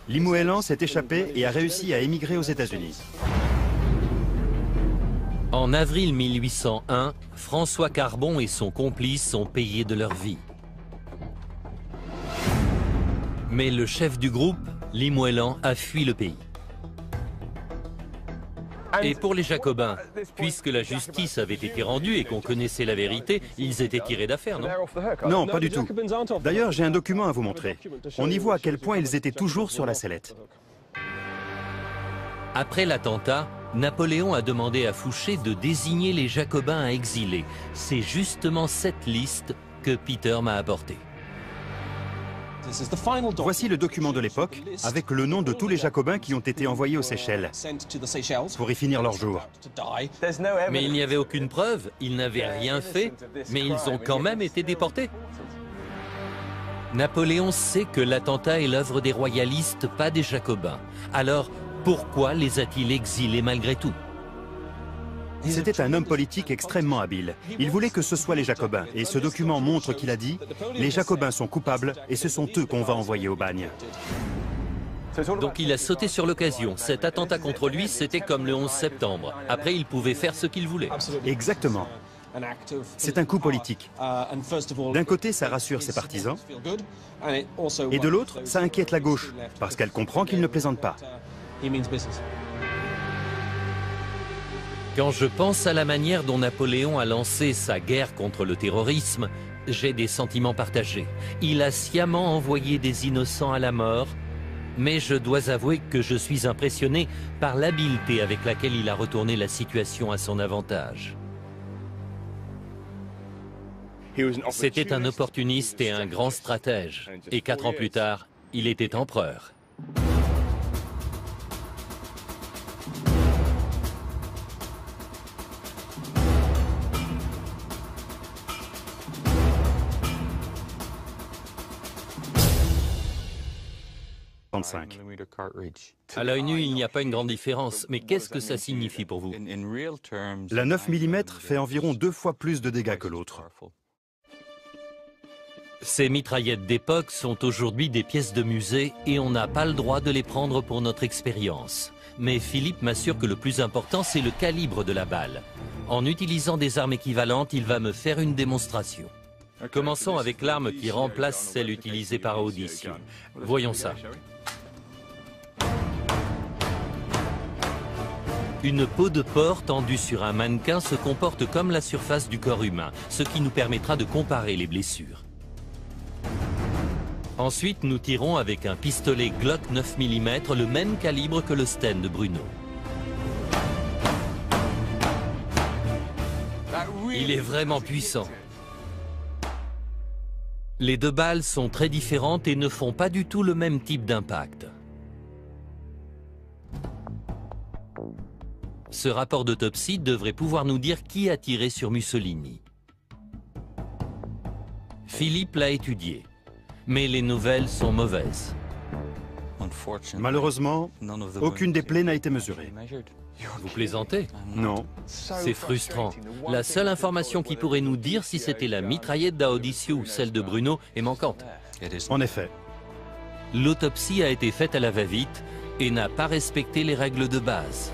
Speaker 3: Li Muelan s'est échappé et a réussi à émigrer aux États-Unis.
Speaker 1: En avril 1801, François Carbon et son complice ont payé de leur vie. Mais le chef du groupe, Li Muelan, a fui le pays. Et pour les Jacobins, puisque la justice avait été rendue et qu'on connaissait la vérité, ils étaient tirés d'affaire, non?
Speaker 3: Non, pas du tout. D'ailleurs, j'ai un document à vous montrer. On y voit à quel point ils étaient toujours sur la sellette.
Speaker 1: Après l'attentat, Napoléon a demandé à Fouché de désigner les Jacobins à exiler. C'est justement cette liste que Peter m'a apportée.
Speaker 3: Voici le document de l'époque, avec le nom de tous les Jacobins qui ont été envoyés aux Seychelles pour y finir leur jour.
Speaker 1: Mais il n'y avait aucune preuve, ils n'avaient rien fait, mais ils ont quand même été déportés. Napoléon sait que l'attentat est l'œuvre des royalistes, pas des Jacobins. Alors, pourquoi les a-t-il exilés malgré tout?
Speaker 3: C'était un homme politique extrêmement habile. Il voulait que ce soit les Jacobins, et ce document montre qu'il a dit « Les Jacobins sont coupables, et ce sont eux qu'on va envoyer au bagne ».
Speaker 1: Donc il a sauté sur l'occasion. Cet attentat contre lui, c'était comme le 11 septembre. Après, il pouvait faire ce qu'il voulait.
Speaker 3: Exactement. C'est un coup politique. D'un côté, ça rassure ses partisans, et de l'autre, ça inquiète la gauche, parce qu'elle comprend qu'il ne plaisante pas.
Speaker 1: Quand je pense à la manière dont Napoléon a lancé sa guerre contre le terrorisme, j'ai des sentiments partagés. Il a sciemment envoyé des innocents à la mort, mais je dois avouer que je suis impressionné par l'habileté avec laquelle il a retourné la situation à son avantage. C'était un opportuniste et un grand stratège. Et 4 ans plus tard, il était empereur. À l'œil nu, il n'y a pas une grande différence, mais qu'est-ce que ça signifie pour vous?
Speaker 3: La 9 mm fait environ 2 fois plus de dégâts que l'autre.
Speaker 1: Ces mitraillettes d'époque sont aujourd'hui des pièces de musée et on n'a pas le droit de les prendre pour notre expérience. Mais Philippe m'assure que le plus important, c'est le calibre de la balle. En utilisant des armes équivalentes, il va me faire une démonstration. Commençons avec l'arme qui remplace celle utilisée par Audicio. Voyons ça. Une peau de porc tendue sur un mannequin se comporte comme la surface du corps humain, ce qui nous permettra de comparer les blessures. Ensuite, nous tirons avec un pistolet Glock 9 mm, le même calibre que le Sten de Bruno. Il est vraiment puissant. Les deux balles sont très différentes et ne font pas du tout le même type d'impact. Ce rapport d'autopsie devrait pouvoir nous dire qui a tiré sur Mussolini. Philippe l'a étudié, mais les nouvelles sont mauvaises.
Speaker 3: Malheureusement, aucune des plaies n'a été mesurée.
Speaker 1: Vous plaisantez?
Speaker 3: Non.
Speaker 1: C'est frustrant. La seule information qui pourrait nous dire si c'était la mitraillette d'Audicio ou celle de Bruno est manquante.
Speaker 3: En effet.
Speaker 1: L'autopsie a été faite à la va-vite et n'a pas respecté les règles de base.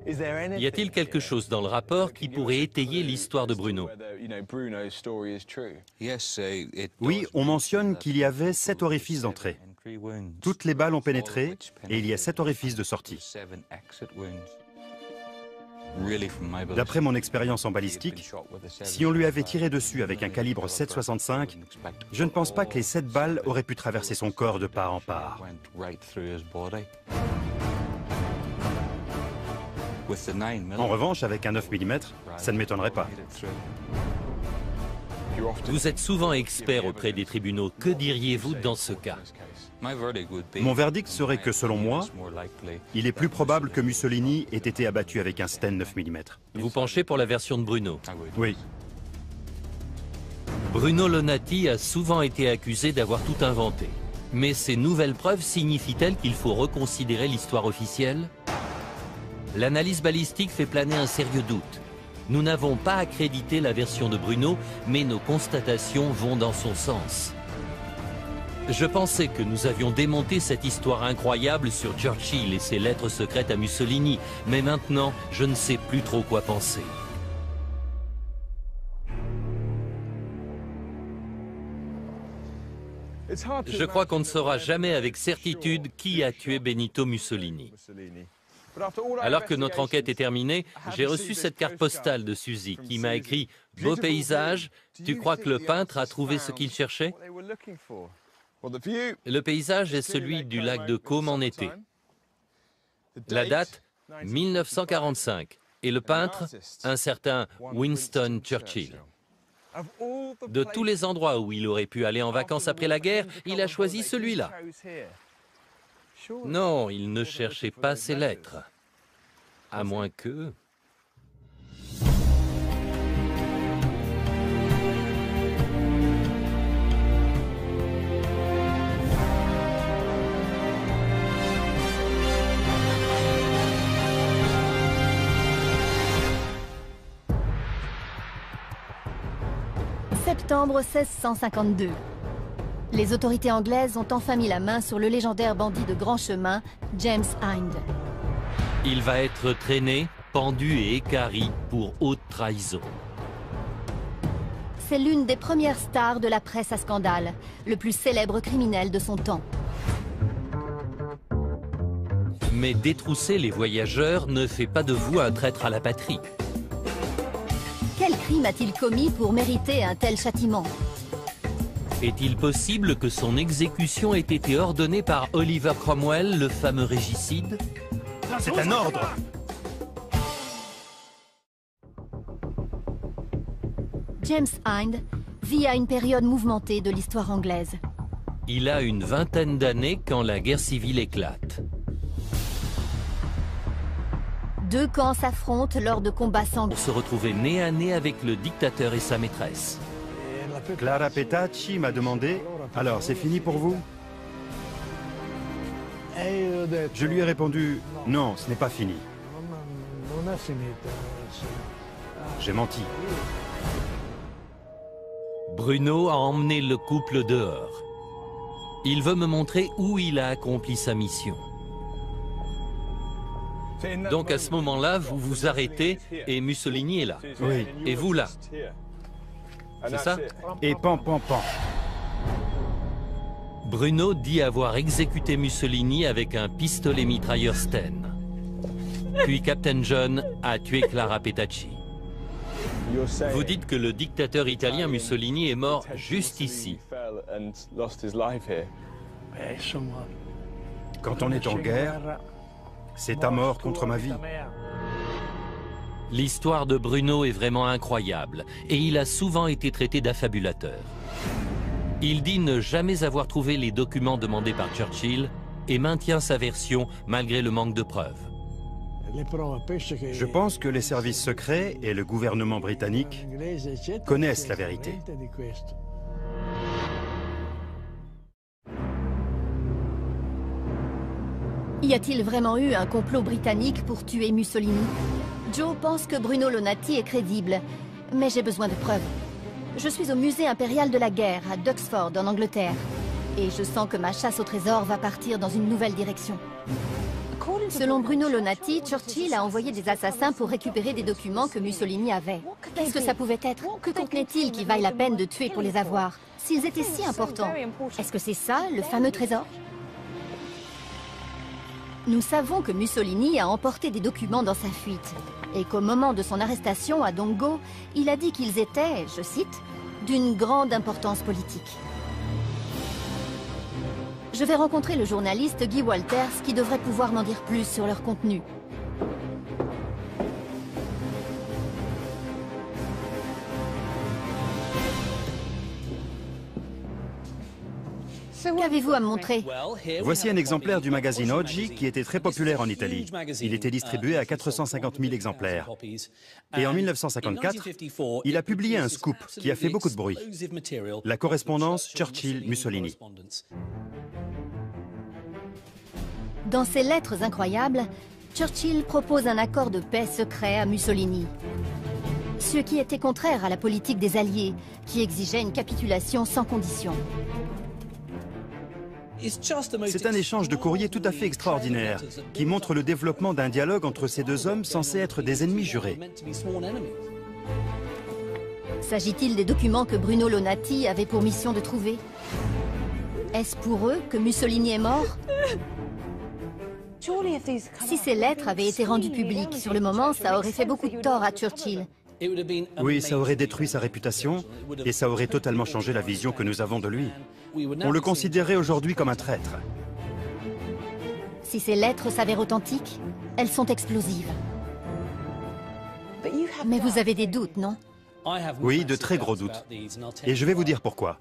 Speaker 1: Y a-t-il quelque chose dans le rapport qui pourrait étayer l'histoire de Bruno?
Speaker 3: Oui, on mentionne qu'il y avait 7 orifices d'entrée. Toutes les balles ont pénétré et il y a 7 orifices de sortie. D'après mon expérience en balistique, si on lui avait tiré dessus avec un calibre 7,65, je ne pense pas que les 7 balles auraient pu traverser son corps de part en part. En revanche, avec un 9 mm, ça ne m'étonnerait pas.
Speaker 1: Vous êtes souvent expert auprès des tribunaux. Que diriez-vous dans ce cas?
Speaker 3: Mon verdict serait que, selon moi, il est plus probable que Mussolini ait été abattu avec un Sten 9 mm.
Speaker 1: Vous penchez pour la version de Bruno?
Speaker 3: Oui.
Speaker 1: Bruno Lonati a souvent été accusé d'avoir tout inventé. Mais ces nouvelles preuves signifient-elles qu'il faut reconsidérer l'histoire officielle? L'analyse balistique fait planer un sérieux doute. Nous n'avons pas accrédité la version de Bruno, mais nos constatations vont dans son sens. Je pensais que nous avions démonté cette histoire incroyable sur Churchill et ses lettres secrètes à Mussolini, mais maintenant, je ne sais plus trop quoi penser. Je crois qu'on ne saura jamais avec certitude qui a tué Benito Mussolini. Alors que notre enquête est terminée, j'ai reçu cette carte postale de Suzy qui m'a écrit « Beau paysage, tu crois que le peintre a trouvé ce qu'il cherchait ?» Le paysage est celui du lac de Caume en été. La date, 1945. Et le peintre, un certain Winston Churchill. De tous les endroits où il aurait pu aller en vacances après la guerre, il a choisi celui-là. Non, il ne cherchait pas ces lettres. À moins que...
Speaker 2: Septembre 1652. Les autorités anglaises ont enfin mis la main sur le légendaire bandit de grand chemin, James Hind.
Speaker 1: Il va être traîné, pendu et équarri pour haute trahison.
Speaker 2: C'est l'une des premières stars de la presse à scandale, le plus célèbre criminel de son temps.
Speaker 1: Mais détrousser les voyageurs ne fait pas de vous un traître à la patrie.
Speaker 2: Quel crime a-t-il commis pour mériter un tel châtiment?
Speaker 1: Est-il possible que son exécution ait été ordonnée par Oliver Cromwell, le fameux régicide?
Speaker 3: C'est un ordre!
Speaker 2: James Hind vit à une période mouvementée de l'histoire anglaise.
Speaker 1: Il a une vingtaine d'années quand la guerre civile éclate.
Speaker 2: Deux camps s'affrontent lors de combats sanglants.
Speaker 1: Pour se retrouver nez à nez avec le dictateur et sa maîtresse.
Speaker 3: Clara Petacci m'a demandé « Alors, c'est fini pour vous ?» Je lui ai répondu « Non, ce n'est pas fini. » J'ai menti.
Speaker 1: Bruno a emmené le couple dehors. Il veut me montrer où il a accompli sa mission. Donc à ce moment-là, vous vous arrêtez et Mussolini est là.
Speaker 3: Oui.
Speaker 1: Et vous là. C'est ça?
Speaker 3: Et pan, pan, pan.
Speaker 1: Bruno dit avoir exécuté Mussolini avec un pistolet mitrailleur Sten. Puis Captain John a tué Clara Petacci. Vous dites que le dictateur italien Mussolini est mort juste ici.
Speaker 3: Quand on est en guerre, c'est à mort contre ma vie.
Speaker 1: L'histoire de Bruno est vraiment incroyable et il a souvent été traité d'affabulateur. Il dit ne jamais avoir trouvé les documents demandés par Churchill et maintient sa version malgré le manque de preuves.
Speaker 3: Je pense que les services secrets et le gouvernement britannique connaissent la vérité.
Speaker 2: Y a-t-il vraiment eu un complot britannique pour tuer Mussolini? Joe pense que Bruno Lonati est crédible, mais j'ai besoin de preuves. Je suis au musée impérial de la guerre, à Duxford, en Angleterre. Et je sens que ma chasse au trésor va partir dans une nouvelle direction. Selon Bruno Lonati, Churchill a envoyé des assassins pour récupérer des documents que Mussolini avait. Qu'est-ce que ça pouvait être? Que contenait-il qui vaille la peine de tuer pour les avoir? S'ils étaient si importants, est-ce que c'est ça, le fameux trésor? Nous savons que Mussolini a emporté des documents dans sa fuite et qu'au moment de son arrestation à Dongo, il a dit qu'ils étaient, je cite, d'une grande importance politique. Je vais rencontrer le journaliste Guy Walters qui devrait pouvoir m'en dire plus sur leur contenu. Qu'avez-vous à me montrer?
Speaker 3: Voici un exemplaire du magazine Oggi qui était très populaire en Italie. Il était distribué à 450 000 exemplaires. Et en 1954, il a publié un scoop qui a fait beaucoup de bruit. La correspondance Churchill-Mussolini.
Speaker 2: Dans ses lettres incroyables, Churchill propose un accord de paix secret à Mussolini. Ce qui était contraire à la politique des Alliés, qui exigeait une capitulation sans condition.
Speaker 3: C'est un échange de courrier tout à fait extraordinaire, qui montre le développement d'un dialogue entre ces deux hommes censés être des ennemis jurés.
Speaker 2: S'agit-il des documents que Bruno Lonati avait pour mission de trouver? Est-ce pour eux que Mussolini est mort? Si ces lettres avaient été rendues publiques, sur le moment, ça aurait fait beaucoup de tort à Churchill.
Speaker 3: Oui, ça aurait détruit sa réputation et ça aurait totalement changé la vision que nous avons de lui. On le considérait aujourd'hui comme un traître.
Speaker 2: Si ces lettres s'avèrent authentiques, elles sont explosives. Mais vous avez des doutes, non?
Speaker 3: Oui, de très gros doutes. Et je vais vous dire pourquoi.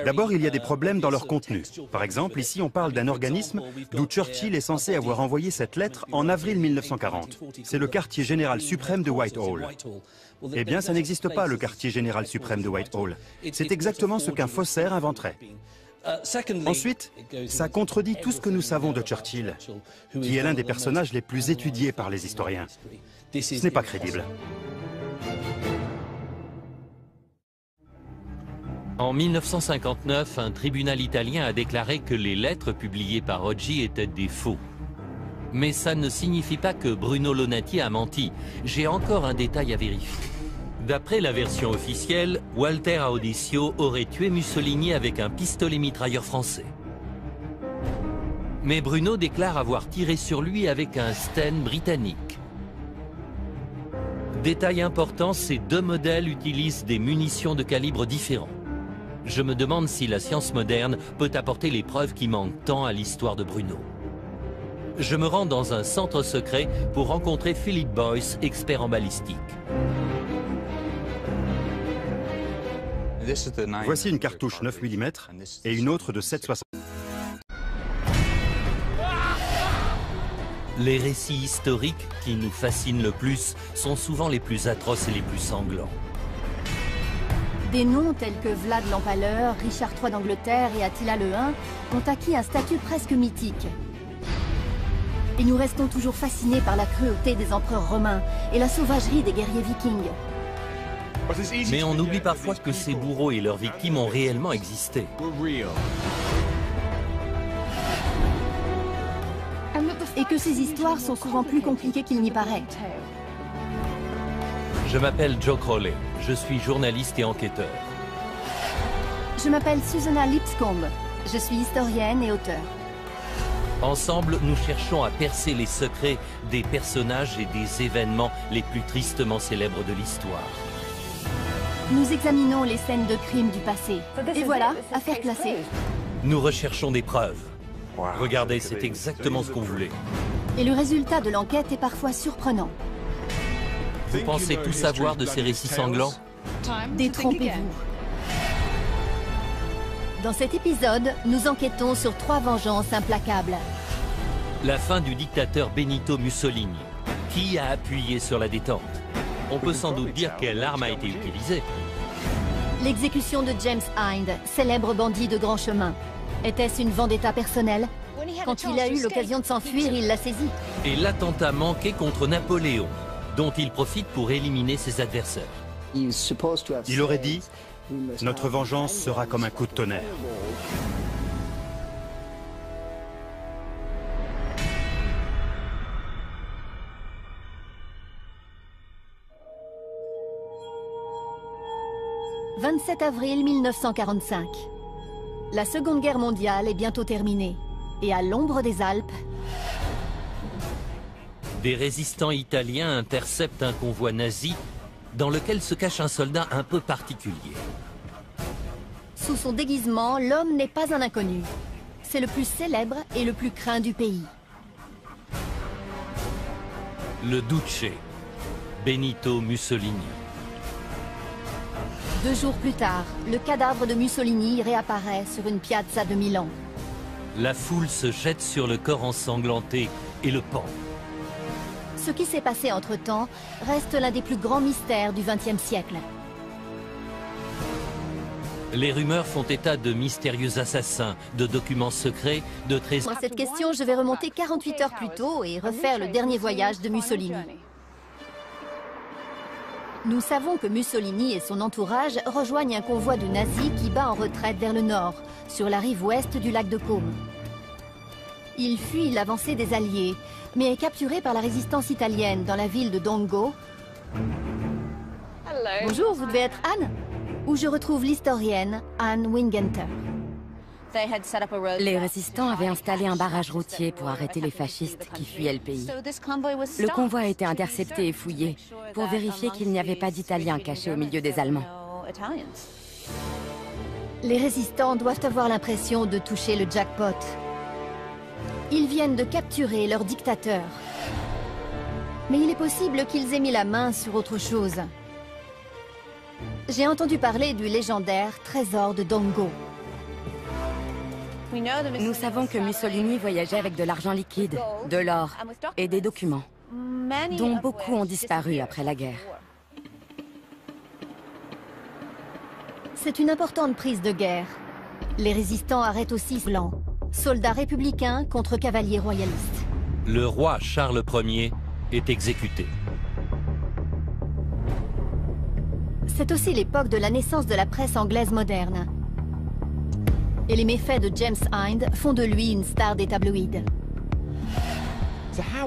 Speaker 3: D'abord, il y a des problèmes dans leur contenu. Par exemple, ici, on parle d'un organisme d'où Churchill est censé avoir envoyé cette lettre en avril 1940. C'est le quartier général suprême de Whitehall. Eh bien, ça n'existe pas, le quartier général suprême de Whitehall. C'est exactement ce qu'un faussaire inventerait. Ensuite, ça contredit tout ce que nous savons de Churchill, qui est l'un des personnages les plus étudiés par les historiens. Ce n'est pas crédible.
Speaker 1: En 1959, un tribunal italien a déclaré que les lettres publiées par Oggi étaient des faux. Mais ça ne signifie pas que Bruno Lonati a menti. J'ai encore un détail à vérifier. D'après la version officielle, Walter Audisio aurait tué Mussolini avec un pistolet mitrailleur français. Mais Bruno déclare avoir tiré sur lui avec un Sten britannique. Détail important, ces deux modèles utilisent des munitions de calibres différents. Je me demande si la science moderne peut apporter les preuves qui manquent tant à l'histoire de Bruno. Je me rends dans un centre secret pour rencontrer Philip Boyce, expert en balistique.
Speaker 3: Voici une cartouche 9 mm et une autre de 7,60.
Speaker 1: Les récits historiques qui nous fascinent le plus sont souvent les plus atroces et les plus sanglants.
Speaker 2: Des noms tels que Vlad l'Empaleur, Richard III d'Angleterre et Attila le Hun ont acquis un statut presque mythique. Et nous restons toujours fascinés par la cruauté des empereurs romains et la sauvagerie des guerriers vikings.
Speaker 1: Mais on oublie parfois que ces bourreaux et leurs victimes ont réellement existé.
Speaker 2: Et que ces histoires sont souvent plus compliquées qu'il n'y paraît.
Speaker 1: Je m'appelle Joe Crowley, je suis journaliste et enquêteur.
Speaker 2: Je m'appelle Susanna Lipscomb, je suis historienne et auteure.
Speaker 1: Ensemble, nous cherchons à percer les secrets des personnages et des événements les plus tristement célèbres de l'histoire.
Speaker 2: Nous examinons les scènes de crimes du passé. Et voilà, affaire classée.
Speaker 1: Nous recherchons des preuves. Regardez, c'est exactement ce qu'on voulait.
Speaker 2: Et le résultat de l'enquête est parfois surprenant.
Speaker 1: Vous pensez tout savoir de ces récits sanglants?
Speaker 2: Détrompez-vous. Dans cet épisode, nous enquêtons sur 3 vengeances implacables.
Speaker 1: La fin du dictateur Benito Mussolini. Qui a appuyé sur la détente? On peut sans doute dire quelle arme a été utilisée.
Speaker 2: L'exécution de James Hind, célèbre bandit de grand chemin. Était-ce une vendetta personnelle? Quand il a eu l'occasion de s'enfuir, il l'a saisi.
Speaker 1: Et l'attentat manqué contre Napoléon, dont il profite pour éliminer ses adversaires.
Speaker 3: Il aurait dit « Notre vengeance sera comme un coup de tonnerre ». «
Speaker 2: 27 avril 1945. La Seconde Guerre mondiale est bientôt terminée. Et à l'ombre des Alpes,
Speaker 1: des résistants italiens interceptent un convoi nazi dans lequel se cache un soldat un peu particulier.
Speaker 2: Sous son déguisement, l'homme n'est pas un inconnu. C'est le plus célèbre et le plus craint du pays.
Speaker 1: Le Duce, Benito Mussolini.
Speaker 2: 2 jours plus tard, le cadavre de Mussolini réapparaît sur une piazza de Milan.
Speaker 1: La foule se jette sur le corps ensanglanté et le pend.
Speaker 2: Ce qui s'est passé entre-temps reste l'un des plus grands mystères du XXe siècle.
Speaker 1: Les rumeurs font état de mystérieux assassins, de documents secrets, de trésors.
Speaker 2: Pour cette question, je vais remonter 48 heures plus tôt et refaire le dernier voyage de Mussolini. Nous savons que Mussolini et son entourage rejoignent un convoi de nazis qui bat en retraite vers le nord, sur la rive ouest du lac de Côme. Il fuit l'avancée des Alliés, mais est capturé par la résistance italienne dans la ville de Dongo. Bonjour, vous devez être Anne? Où je retrouve l'historienne Anne Wingenter.
Speaker 5: Les résistants avaient installé un barrage routier pour arrêter les fascistes qui fuyaient le pays. Le convoi a été intercepté et fouillé pour vérifier qu'il n'y avait pas d'Italiens cachés au milieu des Allemands.
Speaker 2: Les résistants doivent avoir l'impression de toucher le jackpot. Ils viennent de capturer leur dictateur. Mais il est possible qu'ils aient mis la main sur autre chose. J'ai entendu parler du légendaire trésor de Dongo.
Speaker 5: Nous savons que Mussolini voyageait avec de l'argent liquide, de l'or et des documents, dont beaucoup ont disparu après la guerre.
Speaker 2: C'est une importante prise de guerre. Les résistants arrêtent aussi blancs, soldats républicains contre cavaliers royalistes.
Speaker 1: Le roi Charles Ier est exécuté.
Speaker 2: C'est aussi l'époque de la naissance de la presse anglaise moderne. Et les méfaits de James Hind font de lui une star des tabloïds.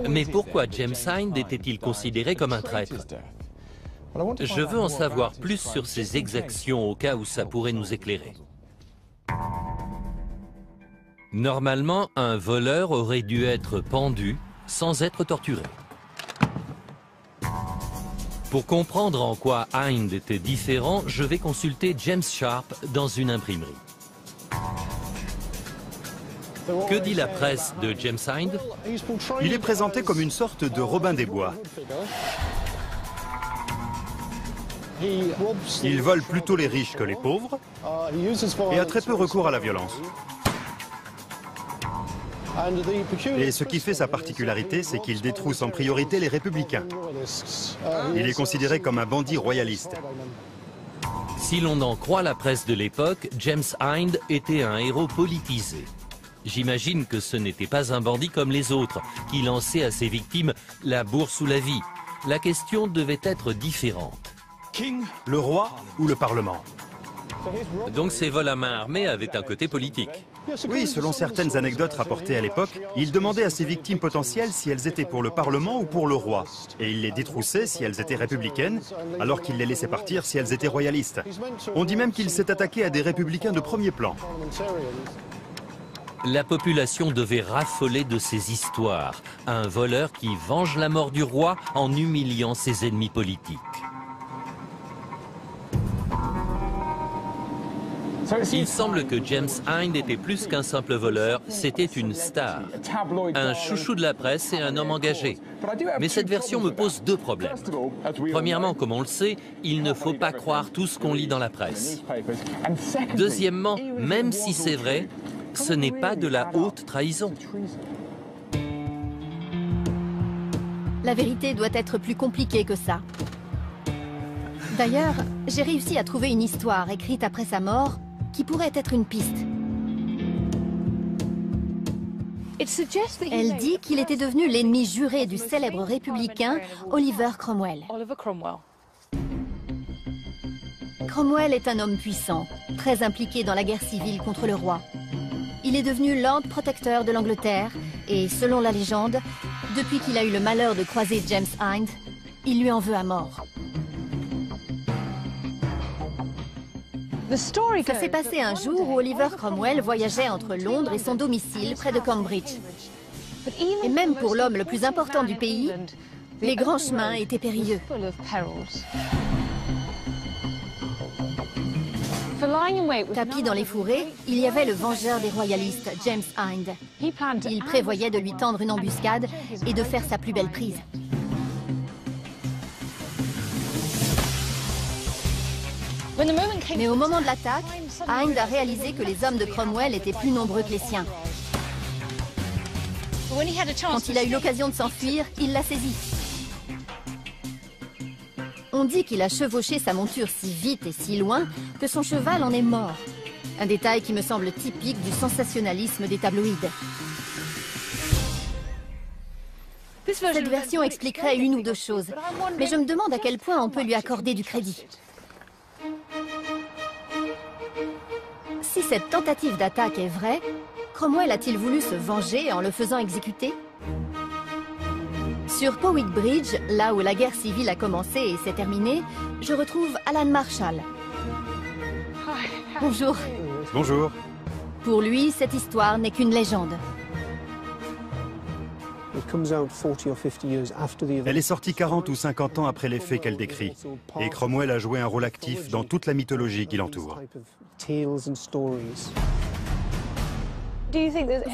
Speaker 1: Mais pourquoi James Hind était-il considéré comme un traître? Je veux en savoir plus sur ses exactions au cas où ça pourrait nous éclairer. Normalement, un voleur aurait dû être pendu sans être torturé. Pour comprendre en quoi Hind était différent, je vais consulter James Sharp dans une imprimerie. Que dit la presse de James Hind?
Speaker 3: Il est présenté comme une sorte de Robin des Bois. Il vole plutôt les riches que les pauvres et a très peu recours à la violence. Et ce qui fait sa particularité, c'est qu'il détrousse en priorité les républicains. Il est considéré comme un bandit royaliste.
Speaker 1: Si l'on en croit la presse de l'époque, James Hind était un héros politisé. J'imagine que ce n'était pas un bandit comme les autres, qui lançait à ses victimes la bourse ou la vie. La question devait être différente.
Speaker 3: Le roi ou le Parlement?
Speaker 1: Donc ces vols à main armée avaient un côté politique.
Speaker 3: Oui, selon certaines anecdotes rapportées à l'époque, il demandait à ses victimes potentielles si elles étaient pour le Parlement ou pour le roi. Et il les détroussait si elles étaient républicaines, alors qu'il les laissait partir si elles étaient royalistes. On dit même qu'il s'est attaqué à des républicains de premier plan.
Speaker 1: La population devait raffoler de ces histoires. Un voleur qui venge la mort du roi en humiliant ses ennemis politiques. Il semble que James Hind était plus qu'un simple voleur, c'était une star. Un chouchou de la presse et un homme engagé. Mais cette version me pose deux problèmes. Premièrement, comme on le sait, il ne faut pas croire tout ce qu'on lit dans la presse. Deuxièmement, même si c'est vrai, ce n'est pas de la haute trahison.
Speaker 2: La vérité doit être plus compliquée que ça. D'ailleurs, j'ai réussi à trouver une histoire écrite après sa mort qui pourrait être une piste. Elle dit qu'il était devenu l'ennemi juré du célèbre républicain Oliver Cromwell. Cromwell est un homme puissant, très impliqué dans la guerre civile contre le roi. Il est devenu Lord Protecteur de l'Angleterre et, selon la légende, depuis qu'il a eu le malheur de croiser James Hind, il lui en veut à mort. Ça s'est passé un jour où Oliver Cromwell voyageait entre Londres et son domicile près de Cambridge. Et même pour l'homme le plus important du pays, les grands chemins étaient périlleux. Tapi dans les fourrés, il y avait le vengeur des royalistes, James Hind. Il prévoyait de lui tendre une embuscade et de faire sa plus belle prise. Mais au moment de l'attaque, Hind a réalisé que les hommes de Cromwell étaient plus nombreux que les siens. Quand il a eu l'occasion de s'enfuir, il l'a saisi. On dit qu'il a chevauché sa monture si vite et si loin que son cheval en est mort. Un détail qui me semble typique du sensationnalisme des tabloïds. Cette version expliquerait une ou deux choses, mais je me demande à quel point on peut lui accorder du crédit. Si cette tentative d'attaque est vraie, Cromwell a-t-il voulu se venger en le faisant exécuter? Sur Powick Bridge, là où la guerre civile a commencé et s'est terminée, je retrouve Alan Marshall. Bonjour.
Speaker 3: Bonjour.
Speaker 2: Pour lui, cette histoire n'est qu'une légende.
Speaker 3: Elle est sortie 40 ou 50 ans après les faits qu'elle décrit, et Cromwell a joué un rôle actif dans toute la mythologie qui l'entoure.
Speaker 2: Vous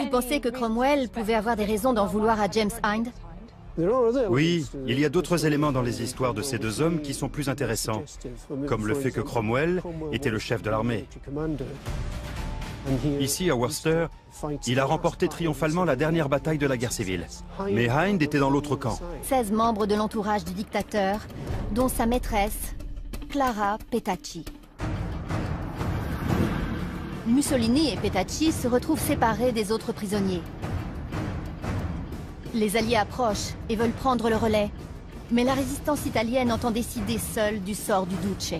Speaker 2: pensez que Cromwell pouvait avoir des raisons d'en vouloir à James Hind?
Speaker 3: Oui, il y a d'autres éléments dans les histoires de ces deux hommes qui sont plus intéressants, comme le fait que Cromwell était le chef de l'armée. Ici, à Worcester, il a remporté triomphalement la dernière bataille de la guerre civile. Mais Hind était dans l'autre camp.
Speaker 2: 16 membres de l'entourage du dictateur, dont sa maîtresse, Clara Petacci. Mussolini et Petacci se retrouvent séparés des autres prisonniers. Les Alliés approchent et veulent prendre le relais, mais la résistance italienne entend décider seule du sort du Duce.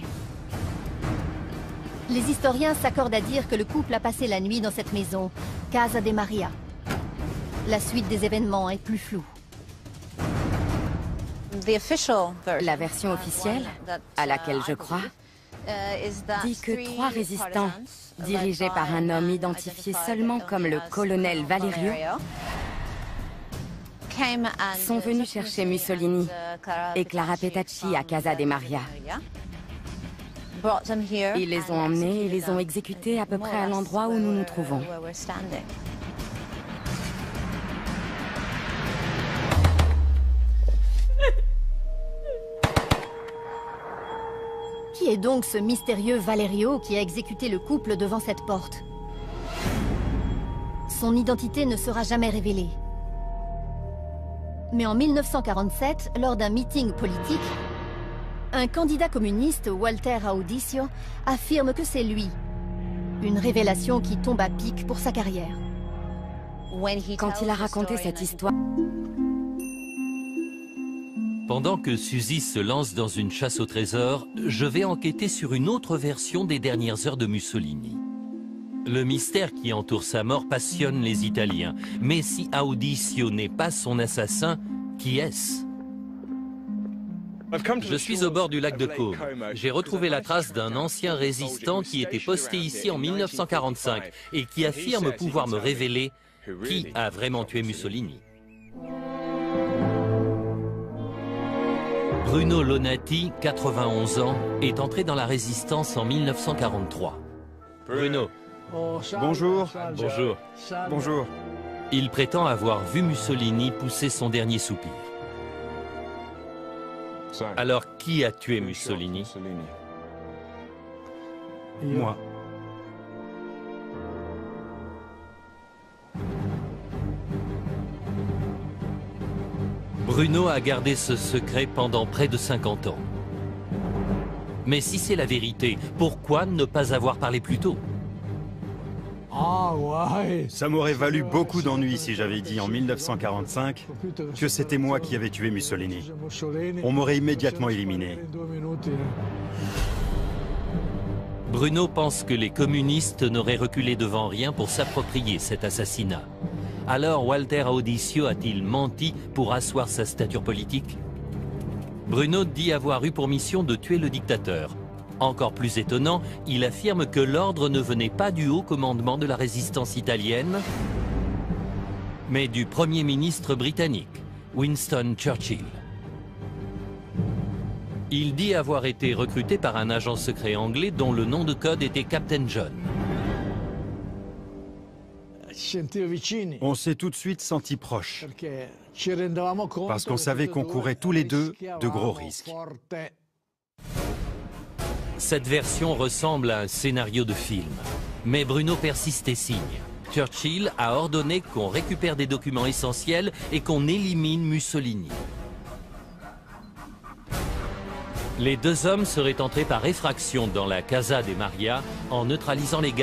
Speaker 2: Les historiens s'accordent à dire que le couple a passé la nuit dans cette maison, Casa de Maria. La suite des événements est plus floue.
Speaker 5: La version officielle, à laquelle je crois, dit que 3 résistants, dirigés par un homme identifié seulement comme le colonel Valerio, sont venus chercher Mussolini et Clara Petacci à Casa de Maria. Ils les ont emmenés et les ont exécutés à peu près à l'endroit où nous nous trouvons.
Speaker 2: Qui est donc ce mystérieux Valerio qui a exécuté le couple devant cette porte? Son identité ne sera jamais révélée. Mais en 1947, lors d'un meeting politique, un candidat communiste, Walter Audicio, affirme que c'est lui. Une révélation qui tombe à pic pour sa carrière.
Speaker 5: Quand il a raconté cette histoire...
Speaker 1: Pendant que Suzy se lance dans une chasse au trésor, je vais enquêter sur une autre version des dernières heures de Mussolini. Le mystère qui entoure sa mort passionne les Italiens. Mais si Audicio n'est pas son assassin, qui est-ce? Je suis au bord du lac de Caume. J'ai retrouvé la trace d'un ancien résistant qui était posté ici en 1945 et qui affirme pouvoir me révéler qui a vraiment tué Mussolini. Bruno Lonati, 91 ans, est entré dans la résistance en 1943. Bruno.
Speaker 3: Bonjour.
Speaker 1: Bonjour.
Speaker 3: Bonjour.
Speaker 1: Il prétend avoir vu Mussolini pousser son dernier soupir. Alors, qui a tué Mussolini?
Speaker 3: Moi.
Speaker 1: Bruno a gardé ce secret pendant près de 50 ans. Mais si c'est la vérité, pourquoi ne pas avoir parlé plus tôt?
Speaker 3: Ça m'aurait valu beaucoup d'ennuis si j'avais dit en 1945 que c'était moi qui avais tué Mussolini. On m'aurait immédiatement éliminé.
Speaker 1: Bruno pense que les communistes n'auraient reculé devant rien pour s'approprier cet assassinat. Alors Walter Audisio a-t-il menti pour asseoir sa stature politique? Bruno dit avoir eu pour mission de tuer le dictateur. Encore plus étonnant, il affirme que l'ordre ne venait pas du haut commandement de la résistance italienne, mais du Premier ministre britannique, Winston Churchill. Il dit avoir été recruté par un agent secret anglais dont le nom de code était Captain John.
Speaker 3: On s'est tout de suite sentis proches, parce qu'on savait qu'on courait tous les deux de gros risques.
Speaker 1: Cette version ressemble à un scénario de film. Mais Bruno persiste et signe. Churchill a ordonné qu'on récupère des documents essentiels et qu'on élimine Mussolini. Les deux hommes seraient entrés par effraction dans la Casa de Maria en neutralisant les